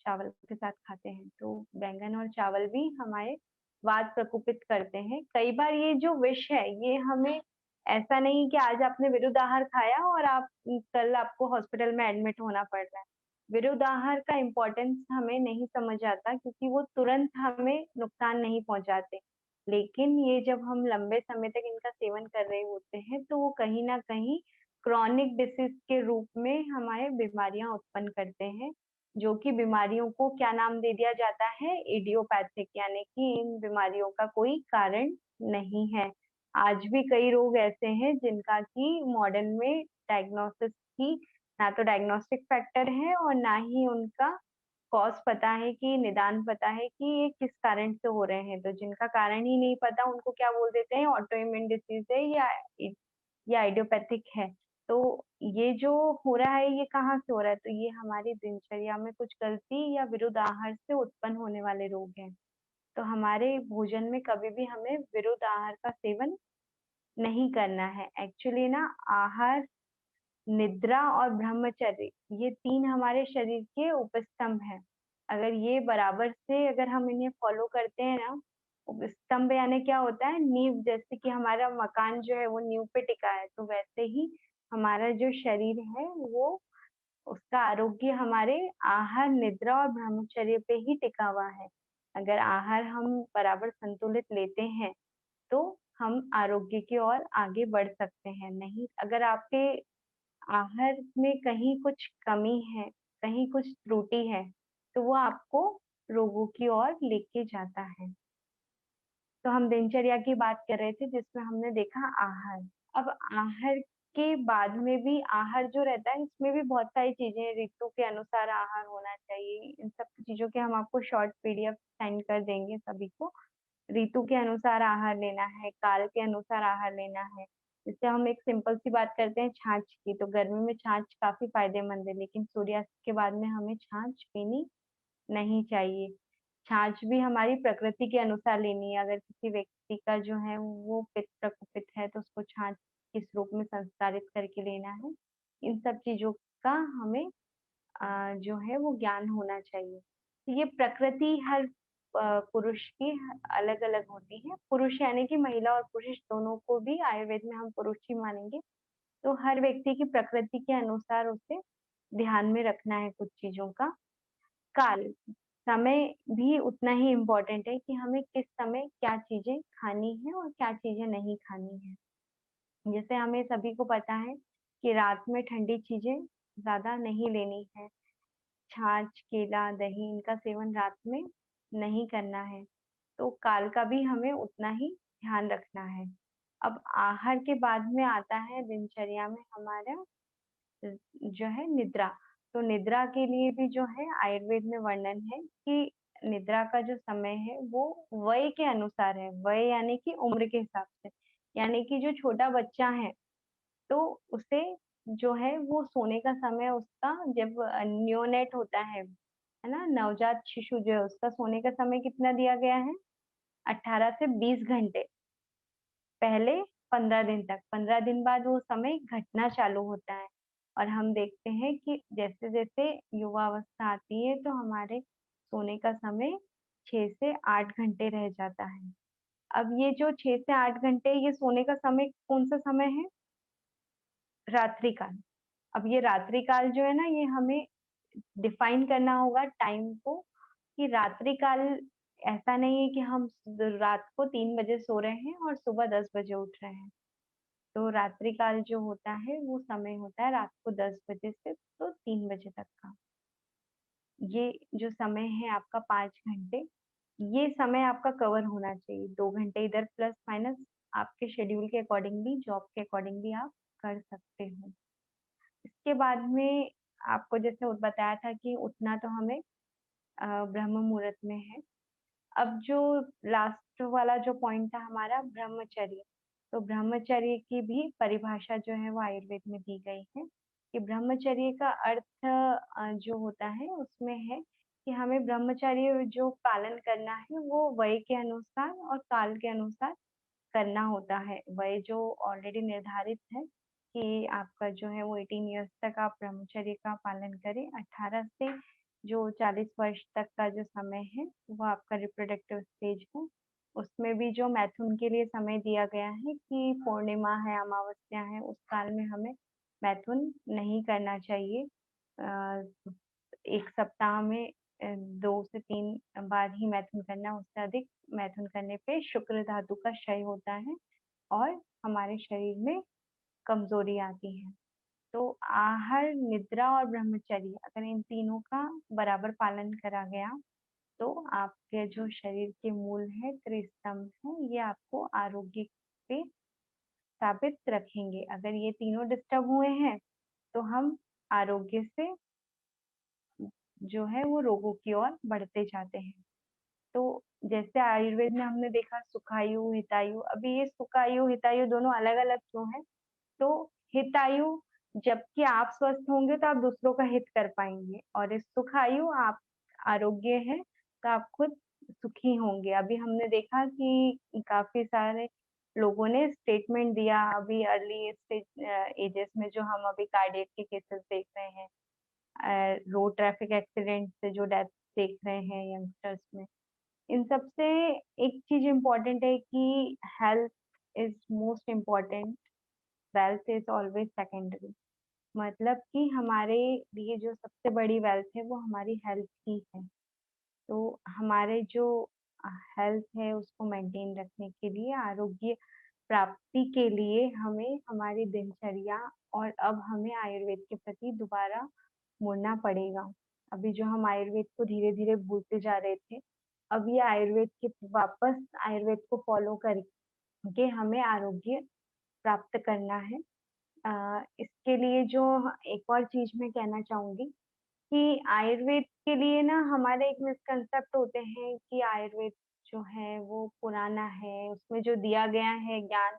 चावल के साथ खाते हैं। तो बैंगन और चावल भी हमारे वात प्रकोपित करते हैं। कई बार ये जो विष है ये हमें, ऐसा नहीं कि आज आपने विरुद्ध आहार खाया और आप कल आपको हॉस्पिटल में एडमिट होना पड़ रहा है। विरुद्ध आहार का इम्पोर्टेंस हमें नहीं समझ आता, क्योंकि वो तुरंत हमें नुकसान नहीं पहुंचाते। लेकिन ये जब हम लंबे समय तक इनका सेवन कर रहे होते हैं तो वो कहीं ना कहीं क्रॉनिक डिसीज के रूप में हमारे बीमारियां उत्पन्न करते हैं। जो कि बीमारियों को क्या नाम दे दिया जाता है? इडियोपैथिक, यानी कि इन बीमारियों का कोई कारण नहीं है। आज भी कई रोग ऐसे हैं जिनका कि मॉडर्न में डायग्नोसिस की, ना तो डायग्नोस्टिक फैक्टर है और ना ही उनका कॉज पता है, कि निदान पता है कि ये किस कारण से हो रहे हैं। तो जिनका कारण ही नहीं पता उनको क्या बोल देते हैं? ऑटो इम्यून डिसीज है या आइडियोपैथिक है। तो ये जो हो रहा है ये कहाँ से हो रहा है? तो ये हमारी दिनचर्या में कुछ गलती या विरुद्ध आहार से उत्पन्न होने वाले रोग हैं। तो हमारे भोजन में कभी भी हमें विरुद्ध आहार का सेवन नहीं करना है। एक्चुअली ना, आहार, निद्रा और ब्रह्मचर्य, ये तीन हमारे शरीर के उपस्तंभ हैं। अगर ये बराबर से अगर हम इन्हें फॉलो करते हैं ना, उपस्तंभ यानी क्या होता है? नींव, जैसे कि हमारा मकान जो है वो नींव पे टिका है, तो वैसे ही हमारा जो शरीर है वो उसका आरोग्य हमारे आहार, निद्रा और ब्रह्मचर्य पे ही टिका हुआ है। अगर आहार हम बराबर संतुलित लेते हैं तो हम आरोग्य की ओर आगे बढ़ सकते हैं। नहीं, अगर आपके आहार में कहीं कुछ कमी है, कहीं कुछ त्रुटि है, तो वो आपको रोगों की ओर लेके जाता है। तो हम दिनचर्या की बात कर रहे थे जिसमें हमने देखा आहार। अब आहार के बाद में भी आहार जो रहता है इसमें भी बहुत सारी चीजें हैं। ऋतु के अनुसार आहार होना चाहिए। इन सब चीजों के हम आपको शॉर्ट पीडीएफ सेंड कर देंगे सभी को। ऋतु के अनुसार आहार लेना है, काल के अनुसार आहार लेना है। जैसे हम एक सिंपल सी बात करते हैं छाछ की, तो गर्मी में छाछ काफी फायदेमंद है, लेकिन सूर्यास्त के बाद में हमें छाछ पीनी नहीं चाहिए। छाछ भी हमारी प्रकृति के अनुसार लेनी है। अगर किसी व्यक्ति का जो है वो पित्त प्रकोपित है तो उसको छाछ किस रूप में संस्कारित करके लेना है, इन सब चीजों का हमें जो है वो ज्ञान होना चाहिए। तो ये प्रकृति हर पुरुष की अलग अलग होती है। पुरुष यानी कि महिला और पुरुष दोनों को भी आयुर्वेद में हम पुरुष ही मानेंगे। तो हर व्यक्ति की प्रकृति के अनुसार उसे ध्यान में रखना है कुछ चीजों का। काल, समय भी उतना ही इम्पोर्टेंट है कि हमें किस समय क्या चीजें खानी है और क्या चीजें नहीं खानी है। जैसे हमें सभी को पता है कि रात में ठंडी चीजें ज्यादा नहीं लेनी है। छाछ, केला, दही इनका सेवन रात में नहीं करना है। तो काल का भी हमें उतना ही ध्यान रखना है। अब आहार के बाद में आता है दिनचर्या में हमारा जो है निद्रा। तो निद्रा के लिए भी जो है आयुर्वेद में वर्णन है कि निद्रा का जो समय है वो वय के अनुसार है। वय यानी कि उम्र के हिसाब से। यानी कि जो छोटा बच्चा है तो उसे जो है वो सोने का समय उसका जब न्योनेट होता है ना, नवजात शिशु जो है उसका सोने का समय कितना दिया गया है? 18 से 20 घंटे। पहले 15 दिन तक, 15 दिन बाद वो समय घटना चालू होता है। और हम देखते हैं कि जैसे जैसे युवा अवस्था आती है तो हमारे सोने का समय 6 से 8 घंटे रह जाता है। अब ये जो 6 से 8 घंटे ये सोने का समय कौन सा समय है? रात्रि काल। अब ये रात्रि काल जो है ना, ये हमें डिफाइन करना होगा टाइम को कि रात्रि काल ऐसा नहीं है कि हम रात को 3 बजे सो रहे हैं और सुबह 10 बजे उठ रहे हैं। तो रात्रि काल जो होता है वो समय होता है रात को 10 बजे से तो 3 बजे तक का। ये जो समय है आपका 5 घंटे, ये समय आपका कवर होना चाहिए। 2 घंटे इधर प्लस माइनस आपके शेड्यूल के अकॉर्डिंगली, जॉब के अकॉर्डिंगली आप कर सकते हो। इसके बाद में आपको जैसे बताया था कि उठना तो हमें ब्रह्म मुहूर्त में है। अब जो लास्ट वाला जो पॉइंट था हमारा ब्रह्मचर्य, तो ब्रह्मचर्य की भी परिभाषा जो है वो आयुर्वेद में दी गई है कि ब्रह्मचर्य का अर्थ जो होता है उसमें है कि हमें ब्रह्मचर्य जो पालन करना है वो वय के अनुसार और काल के अनुसार करना होता है। वय जो ऑलरेडी निर्धारित है कि आपका जो है वो 18 ईयर्स तक आप ब्रह्मचर्य का पालन करें। 18 से जो 40 वर्ष तक का जो समय है वो आपका रिप्रोडक्टिव स्टेज है। उसमें भी जो मैथुन के लिए समय दिया गया है कि पूर्णिमा है, अमावस्या है, उस काल में हमें मैथुन नहीं करना चाहिए। एक सप्ताह में 2 से 3 बार ही मैथुन करना, उससे अधिक मैथुन करने पे शुक्र धातु का क्षय होता है और हमारे शरीर में कमजोरी आती है। तो आहार, निद्रा और ब्रह्मचर्य अगर इन तीनों का बराबर पालन करा गया तो आपके जो शरीर के मूल है, त्रिस्तंभ है, ये आपको आरोग्य पे स्थापित रखेंगे। अगर ये तीनों डिस्टर्ब हुए हैं तो हम आरोग्य से जो है वो रोगों की ओर बढ़ते जाते हैं। तो जैसे आयुर्वेद में हमने देखा सुखायु, हितायु। अभी ये सुखायु, हितायु दोनों अलग अलग क्यों है? तो हितायु, जबकि आप स्वस्थ होंगे तो आप दूसरों का हित कर पाएंगे, और इस सुखायु, आप आरोग्य है तो आप खुद सुखी होंगे। अभी हमने देखा कि काफी सारे लोगों ने स्टेटमेंट दिया अभी अर्ली स्टेज एजेस में, जो हम अभी कार्डियक के केसेस देख रहे हैं, रोड ट्रैफिक एक्सीडेंट से जो डेथ देख रहे हैं यंगस्टर्स में। इन सब से एक चीज इम्पोर्टेंट है कि health is most important. Wealth is always secondary. मतलब कि हमारे लिए जो सबसे बड़ी वेल्थ है वो हमारी हेल्थ ही है। तो हमारे जो हेल्थ है उसको मेंटेन रखने के लिए, आरोग्य प्राप्ति के लिए हमें हमारी दिनचर्या और अब हमें आयुर्वेद के प्रति दोबारा मुड़ना पड़ेगा। अभी जो हम आयुर्वेद को धीरे धीरे भूलते जा रहे थे, अब ये आयुर्वेद के वापस आयुर्वेद को फॉलो करके हमें आरोग्य प्राप्त करना है। इसके लिए जो एक और चीज मैं कहना चाहूंगी कि आयुर्वेद के लिए ना हमारे एक मिसकंसेप्ट होते हैं कि आयुर्वेद जो है वो पुराना है, उसमें जो दिया गया है ज्ञान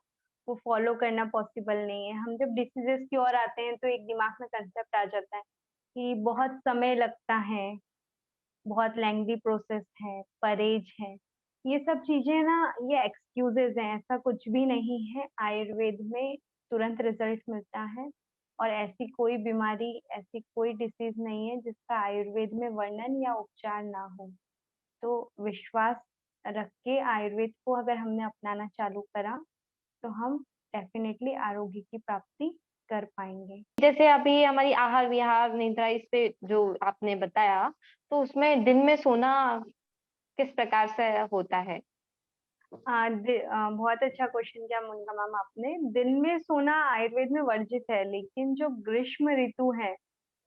वो फॉलो करना पॉसिबल नहीं है। हम जब डिसीजेस की ओर आते हैं तो एक दिमाग में कंसेप्ट आ जाता है कि बहुत समय लगता है, बहुत लेंथी प्रोसेस है, परहेज है। ये सब चीजें ना, ये एक्सक्यूजेज हैं, ऐसा कुछ भी नहीं है। आयुर्वेद में तुरंत रिजल्ट मिलता है और ऐसी कोई बीमारी, ऐसी कोई डिसीज नहीं है जिसका आयुर्वेद में वर्णन या उपचार ना हो। तो विश्वास रख के आयुर्वेद को अगर हमने अपनाना चालू करा तो हम डेफिनेटली आरोग्य की प्राप्ति कर पाएंगे। जैसे अभी हमारी आहार विहार निद्रा इस पे जो आपने बताया, तो उसमें दिन में सोना किस प्रकार से होता है? बहुत अच्छा क्वेश्चन किया मुनका मैम आपने। दिन में सोना आयुर्वेद में वर्जित है, लेकिन जो ग्रीष्म ऋतु है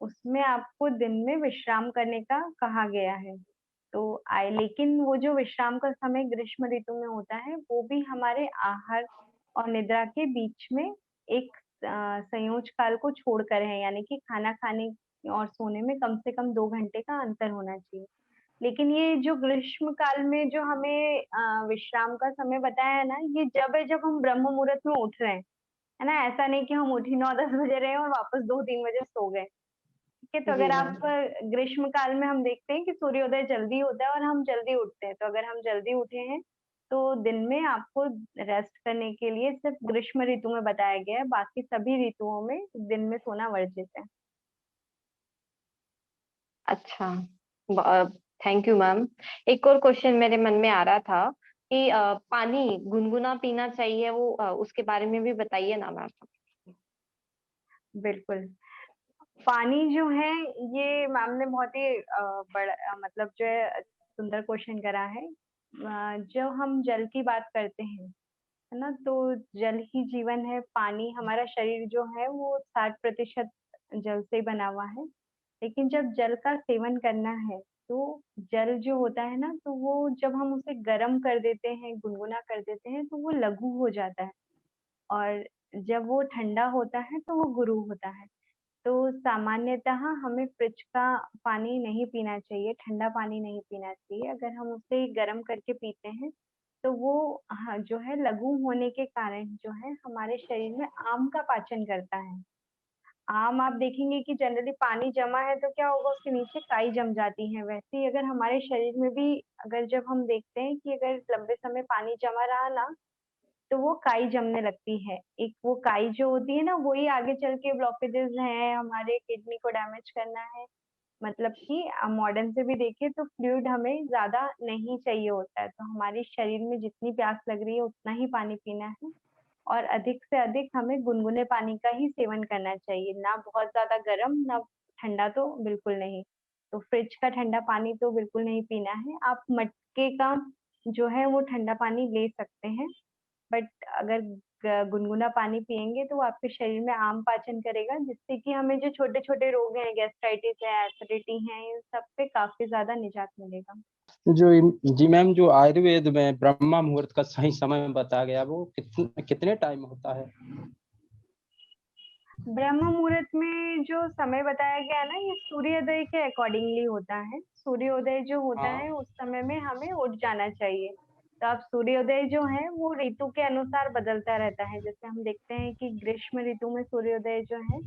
उसमें आपको दिन में विश्राम करने का कहा गया है। तो लेकिन वो जो विश्राम का समय ग्रीष्म ऋतु में होता है वो भी हमारे आहार और निद्रा के बीच में एक संयोज काल को छोड़कर है, यानी कि खाना खाने और सोने में कम से कम 2 घंटे का अंतर होना चाहिए। लेकिन ये जो ग्रीष्म काल में जो हमें विश्राम का समय बताया है ना, ये जब है जब हम ब्रह्म मुहूर्त में उठ रहे हैं, है ना। ऐसा नहीं कि हम उठी 9-10 बजे रहे और वापस 2-3 बजे सो गए। ठीक है, तो जी अगर मैम। आप ग्रीष्म काल में हम देखते हैं कि सूर्योदय जल्दी होता है और हम जल्दी उठते हैं, तो अगर हम जल्दी उठे हैं तो दिन में आपको रेस्ट करने के लिए सिर्फ ग्रीष्म ऋतु में बताया गया है, बाकी सभी ऋतुओं में दिन में सोना वर्जित है। अच्छा, थैंक यू मैम। एक और क्वेश्चन मेरे मन में आ रहा था कि पानी गुनगुना पीना चाहिए, वो उसके बारे में भी बताइए ना मैम। बिल्कुल। पानी जो है, ये मैम ने बहुत ही बड़ा मतलब जो है सुंदर क्वेश्चन करा है। जब हम जल की बात करते हैं, है ना, तो जल ही जीवन है। पानी, हमारा शरीर जो है वो 60% जल से बना हुआ है। लेकिन जब जल का सेवन करना है तो जल जो होता है ना, तो वो जब हम उसे गर्म कर देते हैं, गुनगुना कर देते हैं, तो वो लघु हो जाता है। और जब वो ठंडा होता है तो वो गुरु होता है। तो सामान्यतः हमें फ्रिज का पानी नहीं पीना चाहिए, ठंडा पानी नहीं पीना चाहिए। अगर हम उसे गर्म करके पीते हैं तो वो हाँ, जो है लघु होने के कारण जो है हमारे शरीर में आम का पाचन करता है। आम आप देखेंगे कि जनरली पानी जमा है तो क्या होगा, उसके नीचे काई जम जाती है। वैसे ही अगर हमारे शरीर में भी, अगर जब हम देखते हैं कि अगर लंबे समय पानी जमा रहा ना, तो वो काई जमने लगती है। एक वो काई जो होती है ना, वही आगे चल के ब्लॉकेजेस हैं, हमारे किडनी को डैमेज करना है। मतलब कि मॉडर्न से भी देखें तो फ्लूइड हमें ज्यादा नहीं चाहिए होता है, तो हमारे शरीर में जितनी प्यास लग रही है उतना ही पानी पीना है। और अधिक से अधिक हमें गुनगुने पानी का ही सेवन करना चाहिए, ना बहुत ज्यादा गर्म ना ठंडा, तो बिल्कुल नहीं। तो फ्रिज का ठंडा पानी तो बिल्कुल नहीं पीना है। आप मटके का जो है वो ठंडा पानी ले सकते हैं, बट अगर गुनगुना पानी पियेंगे तो वो आपके शरीर में आम पाचन करेगा, जिससे कि हमें जो छोटे छोटे रोग हैं, गैस्ट्राइटिस है, एसिडिटी है, इन सब पे काफी ज्यादा निजात मिलेगा। जी मैम, जो आयुर्वेद में ब्रह्मा मुहूर्त का सही समय बताया गया वो कितने टाइम होता है? ब्रह्म मुहूर्त में जो समय बताया गया है ना, ये सूर्योदय के अकॉर्डिंगली होता है। सूर्योदय जो होता है हाँ। उस समय में हमें उठ जाना चाहिए। तो अब सूर्योदय जो है वो ऋतु के अनुसार बदलता रहता है। जैसे हम देखते हैं कि ग्रीष्म ऋतु में सूर्योदय जो है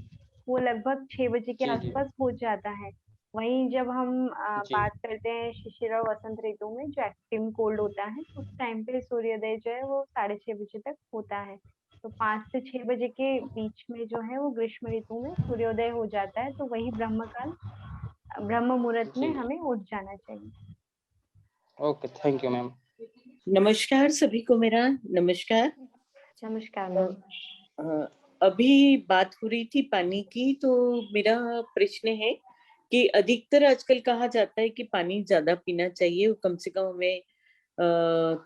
वो लगभग 6 बजे के जी जी आसपास हो जाता है। वहीं जब हम जी बात करते हैं शिशिर और वसंत ऋतु में, जो एक्सट्रीम कोल्ड होता है, उस टाइम पे सूर्योदय जो है वो 6:30 बजे तक होता है। तो 5 से 6 बजे के बीच में जो है वो ग्रीष्म ऋतु में सूर्योदय हो जाता है, तो वही ब्रह्म मुहूर्त में जी। हमें उठ जाना चाहिए। Okay, thank you ma'am. नमस्कार सभी को मेरा नमस्कार। नमस्कार मैम। अभी बात हो रही थी पानी की, तो मेरा प्रश्न है कि अधिकतर आजकल कहा जाता है कि पानी ज्यादा पीना चाहिए, कम से कम हमें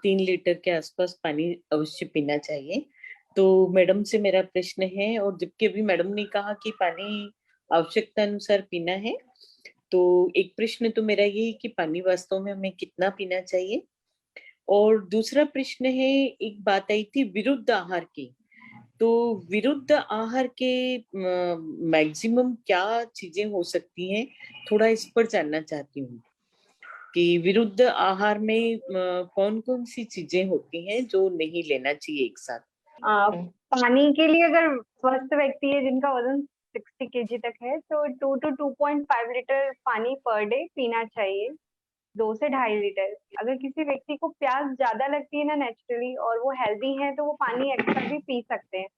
3 लीटर के आसपास पानी अवश्य पीना चाहिए। तो मैडम से मेरा प्रश्न है, और जबकि अभी मैडम ने कहा कि पानी आवश्यकता अनुसार पीना है, तो एक प्रश्न तो मेरा ये है कि पानी वास्तव में हमें कितना पीना चाहिए। और दूसरा प्रश्न है, एक बात आई थी विरुद्ध आहार की, तो विरुद्ध आहार के मैक्सिमम क्या चीजें हो सकती हैं, थोड़ा इस पर जानना चाहती हूँ कि विरुद्ध आहार में कौन कौन सी चीजें होती हैं जो नहीं लेना चाहिए एक साथ। पानी के लिए अगर स्वस्थ व्यक्ति है जिनका वजन 60 केजी तक है, तो 2 to 2.5 लीटर पानी पर डे पीना चाहिए, 2 से 2.5 लीटर। अगर किसी व्यक्ति को प्यास ज्यादा लगती है ना नेचुरली, और वो हेल्दी है, तो वो पानी एक्स्ट्रा भी पी सकते हैं।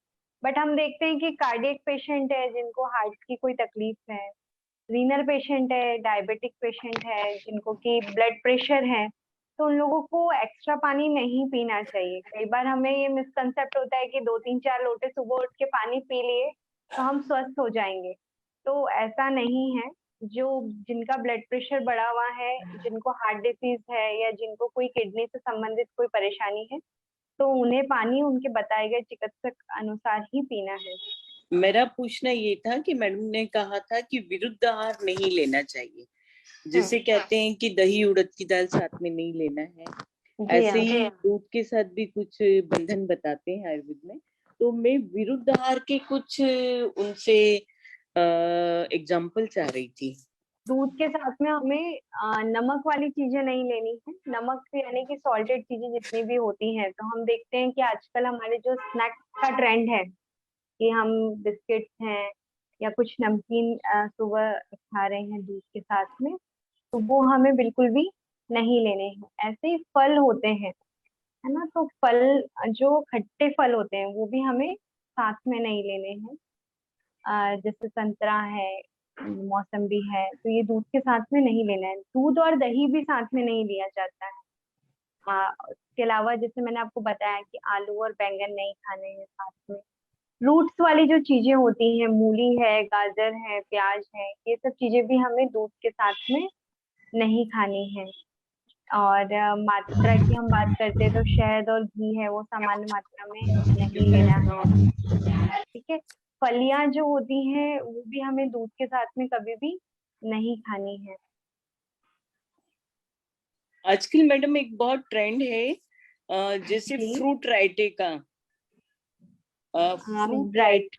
बट हम देखते हैं कि कार्डियक पेशेंट है जिनको हार्ट की कोई तकलीफ है, रीनल पेशेंट है, डायबिटिक पेशेंट है, जिनको कि ब्लड प्रेशर है, तो उन लोगों को एक्स्ट्रा पानी नहीं पीना चाहिए। कई बार हमें ये मिसकंसेप्ट होता है कि 2 3 4 लोटे सुबह उठ के पानी पी लिए तो हम स्वस्थ हो जाएंगे, तो ऐसा नहीं है। जो जिनका ब्लड प्रेशर बढ़ा हुआ है, जिनको हार्ट डिसीज है, या जिनको कोई किडनी से संबंधित कोई परेशानी है, तो उन्हें पानी उनके बताए गए चिकित्सक अनुसार ही पीना है। मेरा पूछना ये था कि मैडम ने कहा था कि विरुद्ध आहार नहीं लेना चाहिए, जैसे कहते हैं कि दही उड़द की दाल साथ में नहीं लेना है, ऐसे ही दूध के साथ भी कुछ बंधन बताते हैं आयुर्वेद में। तो मैं विरुद्ध आहार के कुछ उनसे एग्जाम्पल चाह रही थी। दूध के साथ में हमें नमक वाली चीजें नहीं लेनी है। नमक यानी कि सॉल्टेड चीजें जितनी भी होती हैं, तो हम देखते हैं कि आजकल हमारे जो स्नैक्स का ट्रेंड है कि हम बिस्किट्स हैं या कुछ नमकीन सुबह खा रहे हैं दूध के साथ में, तो वो हमें बिल्कुल भी नहीं लेने हैं। ऐसे ही फल होते हैं, है ना, तो फल जो खट्टे फल होते हैं वो भी हमें साथ में नहीं लेने हैं। जैसे संतरा है, मौसम्बी है, तो ये दूध के साथ में नहीं लेना है। दूध और दही भी साथ में नहीं लिया जाता है। उसके अलावा जैसे मैंने आपको बताया कि आलू और बैंगन नहीं खाने हैं साथ में। फ्रूट्स वाली जो चीजें होती हैं, मूली है, गाजर है, प्याज है, ये सब चीजें भी हमें दूध के साथ में नहीं खानी है। और मात्रा की हम बात करते हैं तो शहद और घी है वो सामान्य मात्रा में नहीं लेना है। ठीक है। फलियां जो होती हैं वो भी हमें दूध के साथ में कभी भी नहीं खानी है। आजकल मैडम एक बहुत ट्रेंड है जैसे जी। फ्रूट रायते का, फ्रूट राइट।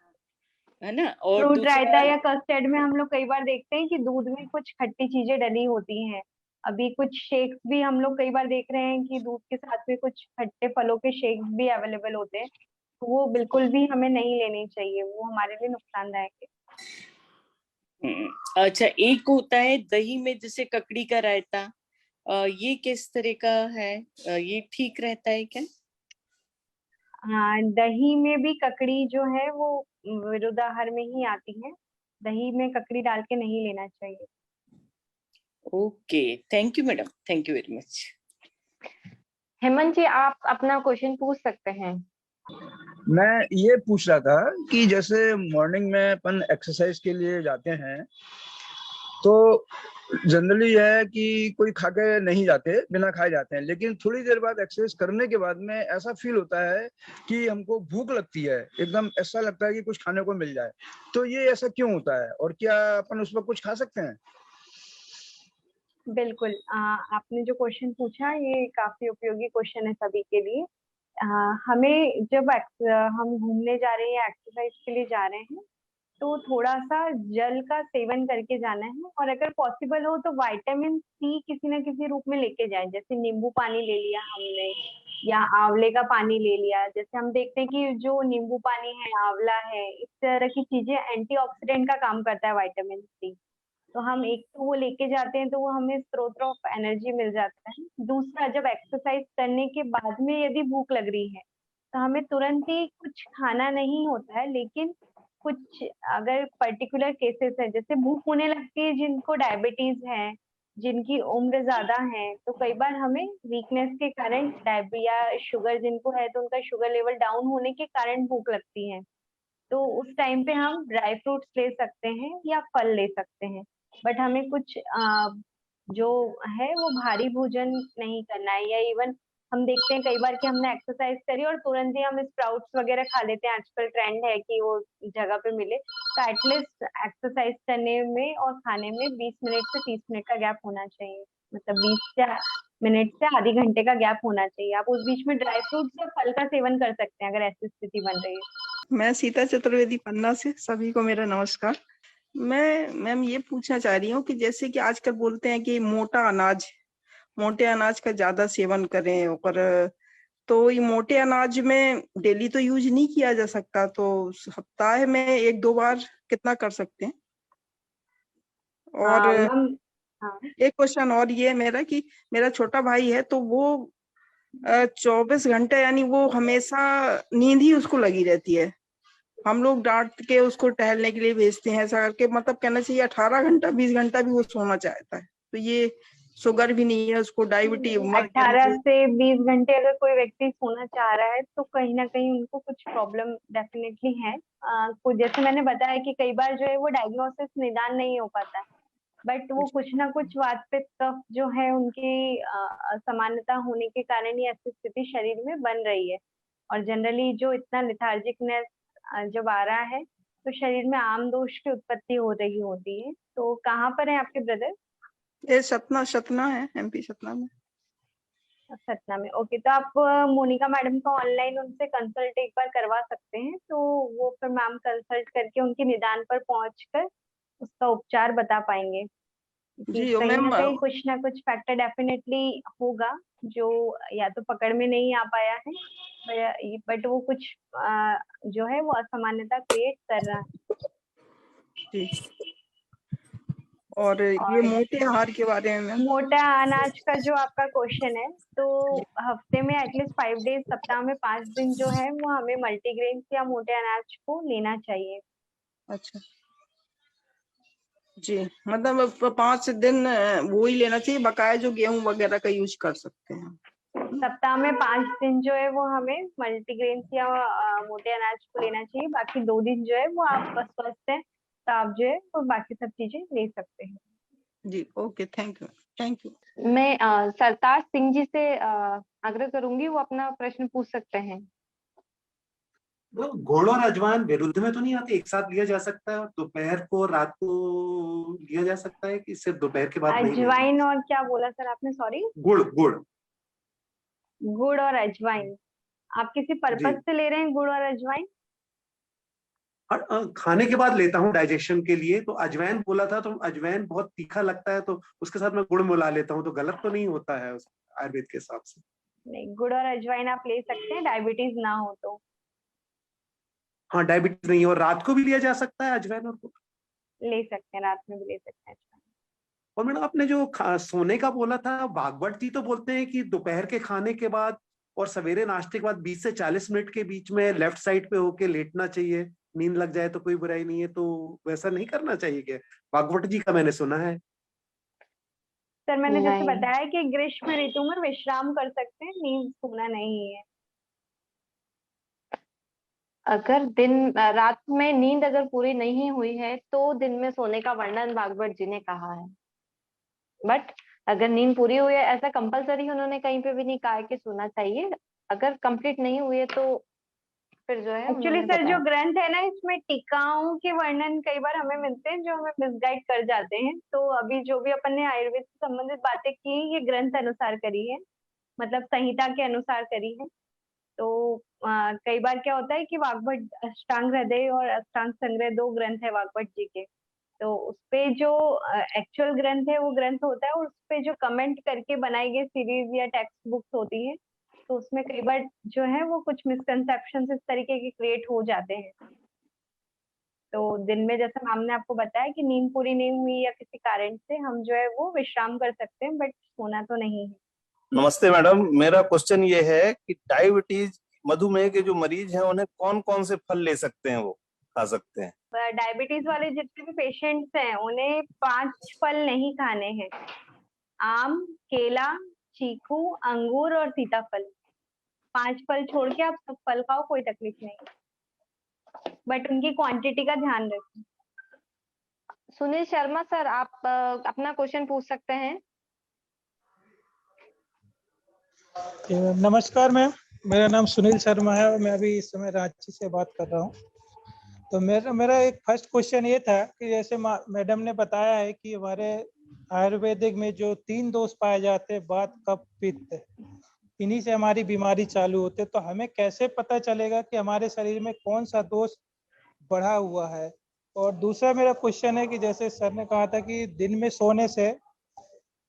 है ना, और फ्रूट रायता दूसरा या कस्टर्ड में हम लोग कई बार देखते हैं कि दूध में कुछ खट्टी चीजें डली होती हैं। अभी कुछ शेक्स भी हम लोग कई बार देख रहे हैं कि दूध के साथ में कुछ खट्टे फलों के शेक्स भी अवेलेबल होते हैं, तो वो बिल्कुल भी हमें नहीं लेनी चाहिए, वो हमारे लिए नुकसानदायक है। अच्छा, एक होता है दही में जैसे ककड़ी का रायता, ये किस तरह का है, ये ठीक रहता है क्या? हाँ, दही में भी ककड़ी जो है वो विरुद्धाहार में ही आती है। दही में ककड़ी डाल के नहीं लेना चाहिए। Okay, thank you madam, thank you very much. Hemant ji, आप अपना क्वेश्चन पूछ सकते हैं। मैं ये पूछ रहा था कि जैसे मॉर्निंग में अपन एक्सरसाइज के लिए जाते हैं, तो जनरली यह है कि कोई खा के नहीं जाते, बिना खाए जाते हैं, लेकिन थोड़ी देर बाद एक्सरसाइज करने के बाद में ऐसा फील होता है कि हमको भूख लगती है, एकदम ऐसा लगता है कि कुछ खाने को मिल जाए। तो ये ऐसा क्यों होता है, और क्या अपन उस वक्त कुछ खा सकते हैं? बिल्कुल। आपने जो क्वेश्चन पूछा ये काफी उपयोगी क्वेश्चन है सभी के लिए। हमें जब हम घूमने जा रहे हैं या एक्सरसाइज के लिए जा रहे हैं, तो थोड़ा सा जल का सेवन करके जाना है, और अगर पॉसिबल हो तो विटामिन सी किसी ना किसी रूप में लेके जाएं। जैसे नींबू पानी ले लिया हमने, या आंवले का पानी ले लिया। जैसे हम देखते हैं कि जो नींबू पानी है, आंवला है, इस तरह की चीजें एंटीऑक्सीडेंट का काम करता है विटामिन सी। तो हम एक तो वो लेके जाते हैं, तो वो हमें स्रोत ऑफ एनर्जी मिल जाता है। दूसरा, जब एक्सरसाइज करने के बाद में यदि भूख लग रही है, तो हमें तुरंत ही कुछ खाना नहीं होता है, लेकिन कुछ अगर पर्टिकुलर केसेस है, जैसे भूख होने लगती है जिनको डायबिटीज है, जिनकी उम्र ज्यादा है, तो कई बार हमें वीकनेस के कारण या शुगर जिनको है तो उनका शुगर लेवल डाउन होने के कारण भूख लगती है। तो उस टाइम पे हम ड्राई फ्रूट्स ले सकते हैं या फल ले सकते हैं, बट हमें कुछ जो है वो भारी भोजन नहीं करना है। या इवन हम देखते हैं कई बार कि हमने एक्सरसाइज करी और तुरंत ही हम स्प्राउट्स वगैरह खा लेते हैं, आजकल ट्रेंड है कि वो जगह पे मिले, तो एटलीस्ट एक्सरसाइज करने में और खाने में 20 मिनट से 30 मिनट का गैप होना चाहिए, मतलब 20 मिनट से आधे घंटे का गैप होना चाहिए। आप उस बीच में ड्राई फ्रूट्स या फल का सेवन कर सकते हैं अगर ऐसी स्थिति बन रही है। मैं सीता चतुर्वेदी पन्ना से, सभी को मेरा नमस्कार। मैं मैम ये पूछना चाह रही हूँ कि जैसे कि आजकल बोलते हैं कि मोटे अनाज का ज्यादा सेवन करें, और तो ये मोटे अनाज में डेली तो यूज नहीं किया जा सकता, तो सप्ताह में 1-2 बार कितना कर सकते हैं? और मैम, हाँ एक क्वेश्चन और ये है मेरा कि मेरा छोटा भाई है, तो वो 24 घंटे यानी वो हमेशा नींद ही उसको लगी रहती है। हम लोग डांट के उसको टहलने के लिए भेजते हैं, ऐसा करके, मतलब कहना चाहिए 18 घंटा 20 घंटा भी वो सोना चाहता है। तो ये शुगर भी नहीं है उसको, डायबिटीज 18 से 20 घंटे अगर कोई व्यक्ति सोना चाह रहा है तो कहीं ना कहीं उनको कुछ प्रॉब्लम डेफिनेटली है। कुछ जैसे मैंने बताया कि कई बार जो है वो डायग्नोसिस निदान नहीं हो पाता है, बट वो कुछ ना कुछ वातपित्त कफ जो है उनकी असमानता होने के कारण ही ऐसी स्थिति शरीर में बन रही है। और जनरली जो इतना लिथार्जिकनेस जब आ रहा है तो शरीर में आम दोष की उत्पत्ति हो रही होती है। तो कहाँ पर है आपके ब्रदर? ये सतना है, MP सतना में। सतना में, ओके। तो आप मोनिका मैडम को ऑनलाइन उनसे कंसल्ट एक बार करवा सकते हैं, तो वो फिर मैम कंसल्ट करके उनके निदान पर पहुंचकर उसका उपचार बता पाएंगे कि जी कहीं मैम, ना कहीं कुछ ना कुछ फैक्टर डेफिनेटली होगा जो या तो पकड़ में नहीं आ पाया है, बट वो कुछ जो है वो असामान्यता क्रिएट कर रहा है। जी। और ये मोटे आहार के बारे में मैम? मोटा अनाज का जो आपका क्वेश्चन है, तो हफ्ते में एटलीस्ट 5 डेज, सप्ताह में 5 दिन जो है वो हमें मल्टीग्रेन या मोटे अनाज को लेना चाहिए। अच्छा जी, मतलब 5 दिन वो ही लेना चाहिए, बकाया जो गेहूं वगैरह का यूज कर सकते हैं। सप्ताह में 5 दिन जो है वो हमें मल्टीग्रेन या मोटे अनाज को लेना चाहिए, बाकी 2 दिन जो है वो आप स्वस्थ हैं तो आप जो है वो बाकी सब चीजें ले सकते हैं। जी ओके, थैंक यू। मैं सरताज सिंह जी से आग्रह करूंगी, वो अपना प्रश्न पूछ सकते हैं। गुड़ और अजवाइन विरुद्ध में तो नहीं आते, एक साथ लिया जा सकता है, दोपहर को रात को लिया जा सकता है कि सिर्फ दोपहर के बाद नहीं लेना? अजवाइन और क्या बोला सर आपने, सॉरी? गुड़ गुड़ गुड़ और अजवाइन आप किसी जी, पर्पज से ले रहे हैं गुड़ और अजवाइन? और खाने के बाद लेता हूँ डाइजेशन के लिए, तो अजवाइन बोला था, तो अजवाइन बहुत तीखा लगता है, तो उसके साथ मैं गुड़ मिला लेता हूँ, तो गलत तो नहीं होता है आयुर्वेद के हिसाब से? नहीं, गुड़ और अजवाइन आप ले सकते हैं, डायबिटीज ना हो तो। हाँ, डायबिटीज नहीं है, और रात को भी लिया जा सकता है अजवाइन और गुड़? ले सकते हैं, रात में भी ले सकते हैं अजवाइन। और मैडम आपने जो सोने का बोला था, भागवत जी तो बोलते हैं कि दोपहर के खाने के बाद और सवेरे नाश्ते के बाद 20 से 40 मिनट के बीच में लेफ्ट साइड पे होके लेटना चाहिए, नींद लग जाए तो कोई बुराई नहीं है, तो वैसा नहीं करना चाहिए क्या? भागवत जी का मैंने सुना है। सर मैंने जैसे नहीं, बताया कि ग्रीष्म ऋतु में विश्राम कर सकते हैं, नींद सोना नहीं है। अगर रात में नींद अगर पूरी नहीं हुई है तो दिन में सोने का वर्णन भागवत जी ने कहा है, बट अगर नींद पूरी हुई है ऐसा कंपलसरी उन्होंने कहीं पे भी नहीं कहा है कि सोना चाहिए। अगर कंप्लीट नहीं हुई है तो फिर जो है एक्चुअली उन्होंने सर जो बताया। ग्रंथ है ना, इसमें टीकाओं के वर्णन कई बार हमें मिलते हैं जो हमें मिसगाइड कर जाते हैं। तो अभी जो भी अपन ने आयुर्वेद से संबंधित बातें की ये ग्रंथ अनुसार करी है, मतलब संहिता के अनुसार करी है। तो कई बार क्या होता है कि वाग्भट अष्टांग हृदय और अष्टांग संग्रह 2 ग्रंथ है वाग्भट जी के, तो उसपे जो एक्चुअल ग्रंथ है वो ग्रंथ होता है, और उसपे जो कमेंट करके बनाई गई सीरीज या टेक्स्ट बुक्स होती है, तो उसमें कई बार जो है वो कुछ मिसकंसेप्शन इस तरीके के क्रिएट हो जाते हैं। तो दिन में जैसा मैम ने आपको बताया कि नींद पूरी नहीं हुई या किसी कारण से हम जो है वो विश्राम कर सकते हैं, बट सोना तो नहीं है। नमस्ते मैडम, मेरा क्वेश्चन ये है कि डायबिटीज मधुमेह के जो मरीज हैं उन्हें कौन कौन से फल ले सकते हैं, वो खा सकते हैं? डायबिटीज वाले जितने भी पेशेंट्स हैं उन्हें 5 फल नहीं खाने हैं। आम, केला, चीकू, अंगूर और सीताफल, 5 फल छोड़ के आप सब फल खाओ, कोई तकलीफ नहीं। बट उनकी क्वांटिटी का ध्यान रखें। सुनील शर्मा सर, आप अपना क्वेश्चन पूछ सकते हैं। नमस्कार मैम, मेरा नाम सुनील शर्मा है और मैं अभी इस समय रांची से बात कर रहा हूँ। तो मेरा एक फर्स्ट क्वेश्चन ये था कि जैसे मैडम ने बताया है कि हमारे आयुर्वेदिक में जो 3 दोष पाए जाते हैं, वात कफ पित्त, इन्हीं से हमारी बीमारी चालू होती है। तो हमें कैसे पता चलेगा कि हमारे शरीर में कौन सा दोष बढ़ा हुआ है? और दूसरा मेरा क्वेश्चन है कि जैसे सर ने कहा था कि दिन में सोने से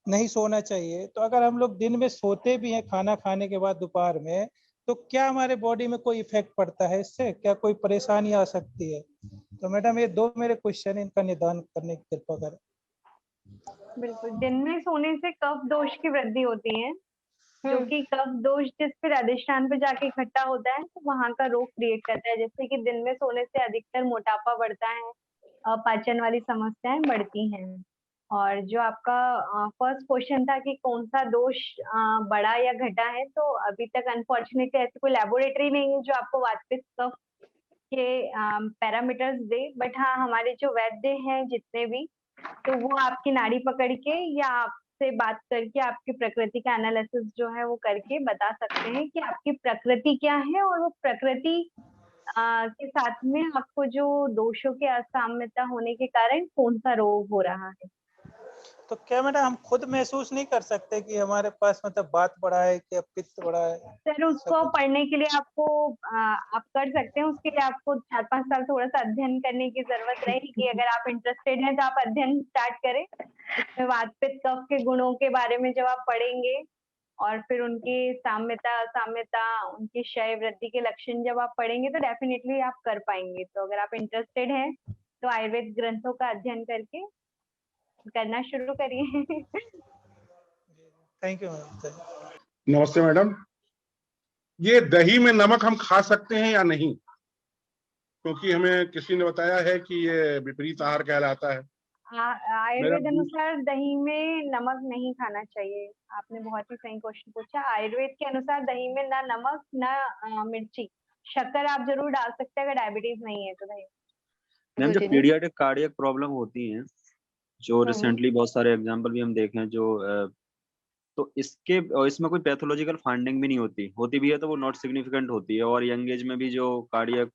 नहीं सोना चाहिए, तो अगर हम लोग दिन में सोते भी हैं खाना खाने के बाद दोपहर में, तो क्या हमारे बॉडी में कोई इफेक्ट पड़ता है इससे? क्या कोई परेशानी आ सकती है? तो मैडम ये 2 मेरे क्वेश्चन, इनका निदान करने की कृपा करें। बिल्कुल, दिन में सोने से कफ दोष की वृद्धि होती है, जो कि कफ दोष जिस फिर अधिष्ठान पे जाके इकट्ठा होता है तो वहां का रोग क्रिएट करता है। जैसे कि दिन में सोने से अधिकतर मोटापा बढ़ता है, पाचन वाली समस्याएं बढ़ती हैं। और जो आपका फर्स्ट क्वेश्चन था कि कौन सा दोष बढ़ा या घटा है, तो अभी तक अनफॉर्चुनेटली ऐसी कोई लेबोरेटरी नहीं है जो आपको वातपित्त कफ के पैरामीटर्स दे। बट हाँ, हमारे जो वैद्य हैं जितने भी, तो वो आपकी नाड़ी पकड़ के या आपसे बात करके आपकी प्रकृति का एनालिसिस जो है वो करके बता सकते हैं कि आपकी प्रकृति क्या है, और वो प्रकृति के साथ में आपको जो दोषों के असाम्यता होने के कारण कौन सा रोग हो रहा है। तो क्या मैडम हम खुद महसूस नहीं कर सकते कि हमारे पास मतलब वात बढ़ा है या पित्त बढ़ा है? सर, उसको पढ़ने के लिए आपको आप कर सकते हैं। उसके लिए आपको 4-5 साल थोड़ा सा अध्ययन करने की जरूरत रहेगी। अगर आप इंटरेस्टेड हैं तो आप अध्ययन स्टार्ट करें। इसमें वातपित्त कफ के गुणों के बारे में जब आप पढ़ेंगे और फिर उनकी साम्यता असाम्यता, उनकी क्षय वृद्धि के लक्षण जब आप पढ़ेंगे तो डेफिनेटली आप कर पाएंगे। तो अगर आप इंटरेस्टेड हैं तो आयुर्वेद ग्रंथों का अध्ययन करके करना शुरू करिए। Thank you madam. नमस्ते मैडम, ये दही में नमक हम खा सकते हैं या नहीं? क्योंकि हमें किसी ने बताया है कि ये विपरीत आहार कहलाता है। आयुर्वेद अनुसार दही में नमक नहीं खाना चाहिए। आपने बहुत ही सही क्वेश्चन पूछा। आयुर्वेद के अनुसार दही में ना नमक ना मिर्ची, शक्कर आप जरूर डाल सकते हैं अगर डायबिटीज नहीं है तो दही। मैम, जो पीडियाट्रिक कार्डियक प्रॉब्लम होती है, जो रिसेंटली बहुत सारे एग्जांपल भी हम देखे हैं, जो तो इसमें कोई पैथोलॉजिकल फाइंडिंग भी नहीं होती भी है तो वो नॉट सिग्निफिकेंट होती है। और यंग एज में भी जो कार्डियक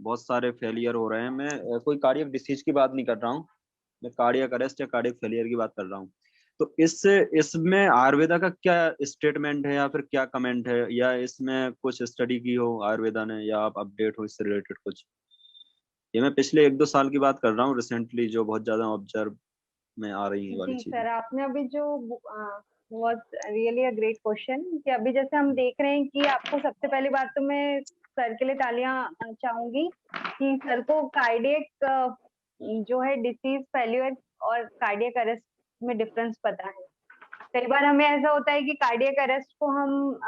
बहुत सारे फेलियर हो रहे हैं, मैं कोई कार्डियक डिसीज की बात नहीं कर रहा हूँ, मैं कार्डियक अरेस्ट या कार्डियक फेलियर की बात कर रहा हूँ। तो इसमें आयुर्वेदा का क्या स्टेटमेंट है या फिर क्या कमेंट है, या इसमें कुछ स्टडी की हो आयुर्वेदा ने, या आप अपडेट हो इससे रिलेटेड कुछ? ये मैं पिछले 1-2 साल की बात कर रहा हूँ, रिसेंटली जो बहुत ज्यादा ऑब्जर्व में आ रही है वाली जी चीज। सर, आपने अभी जो was really a great question कि अभी जैसे हम देख रहे हैं कि आपको सबसे पहली बात तो मैं सर के लिए तालियां चाहूंगी कि सर को कार्डियक जो है डिसीज फेल्यूर और कार्डियक अरेस्ट में डिफरेंस पता है। कई बार हमें ऐसा होता है कि कार्डियक अरेस्ट को हम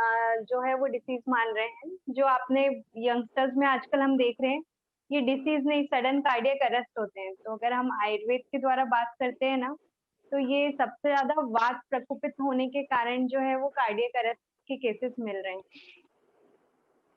जो है वो डिसीज मान रहे हैं। जो आपने यंगस्टर्स में आजकल हम देख रहे हैं, ये डिसीज नहीं, सडन कार्डियक अरेस्ट होते हैं। तो अगर हम आयुर्वेद के द्वारा बात करते हैं ना, तो ये सबसे ज्यादा वात प्रकोपित होने के कारण जो है वो कार्डियक अरेस्ट के केसेस मिल रहे हैं।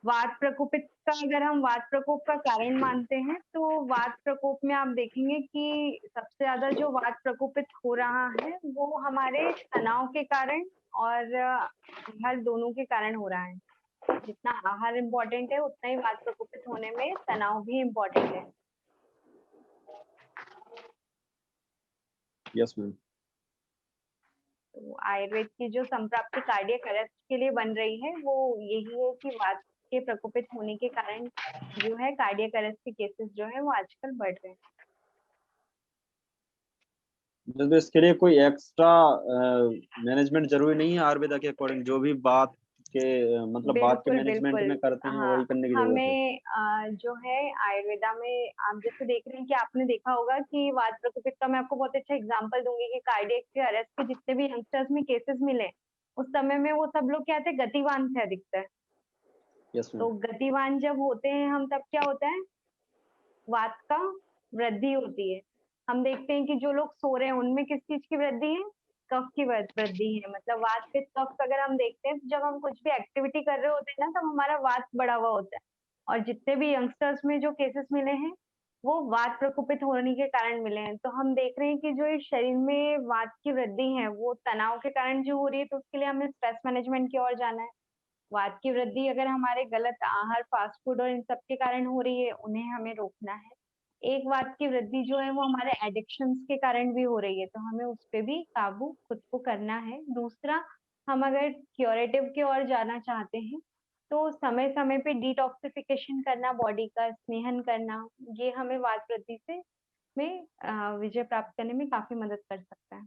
वात प्रकोपित का अगर हम वात प्रकोप का कारण मानते हैं तो वात प्रकोप में आप देखेंगे कि सबसे ज्यादा जो वात प्रकोपित हो रहा है वो हमारे तनाव के कारण और आहार दोनों के कारण हो रहा है। जितना आहार इम्पोर्टेंट है उतना ही वात प्रकोपित होने में तनाव भी इम्पोर्टेंट है। Yes ma'am. तो आयुर्वेद की जो संप्राप्ति कार्डियक अरेस्ट के लिए बन रही है वो यही है कि वात के प्रकोपित होने के कारण जो है कार्डियक अरेस्ट के केसेस जो है वो आजकल बढ़ रहे हैं। तो इसके लिए कोई एक्स्ट्रा मैनेजमेंट जरूरी नहीं है आयुर्वेदा के अकॉर्डिंग? जो भी बात के मतलब बात के मैनेजमेंट में करते हैं वही करने की जरूरत है? हमें जो है आयुर्वेदा में आप जैसे देख रहे हैं कि आपने देखा होगा कि वात प्रकोपित का मैं आपको बहुत अच्छा एग्जांपल दूंगी कि कार्डियक के अरेस्ट के जितने भी यंगस्टर्स में केसेस मिले उस समय में वो सब लोग क्या थे, गतिवान थे अधिकतर। तो गतिवान जब होते हैं हम तब क्या होता है, वात का वृद्धि होती है। हम देखते हैं कि जो लोग सो रहे हैं उनमें किस चीज की वृद्धि है, कफ की वृद्धि है। मतलब वात पित्त कफ अगर हम देखते हैं तो जब हम कुछ भी एक्टिविटी कर रहे होते हैं ना तब हमारा वात बढ़ा हुआ होता है और जितने भी यंगस्टर्स में जो केसेस मिले हैं वो वात प्रकोपित होने के कारण मिले हैं। तो हम देख रहे हैं कि जो इस शरीर में वात की वृद्धि है वो तनाव के कारण जो हो रही है, तो उसके लिए हमें स्ट्रेस मैनेजमेंट की ओर जाना है। वात की वृद्धि अगर हमारे गलत आहार, फास्ट फूड और इन सब के कारण हो रही है, उन्हें हमें रोकना है। एक वात की वृद्धि जो है वो हमारे एडिक्शंस के कारण भी हो रही है, तो हमें उस पे भी काबू खुद को करना है। दूसरा, हम अगर क्यूरेटिव की ओर जाना चाहते हैं तो समय समय पे डिटॉक्सिफिकेशन करना, बॉडी का स्नेहन करना, ये हमें वात वृद्धि से में विजय प्राप्त करने में काफी मदद कर सकता है।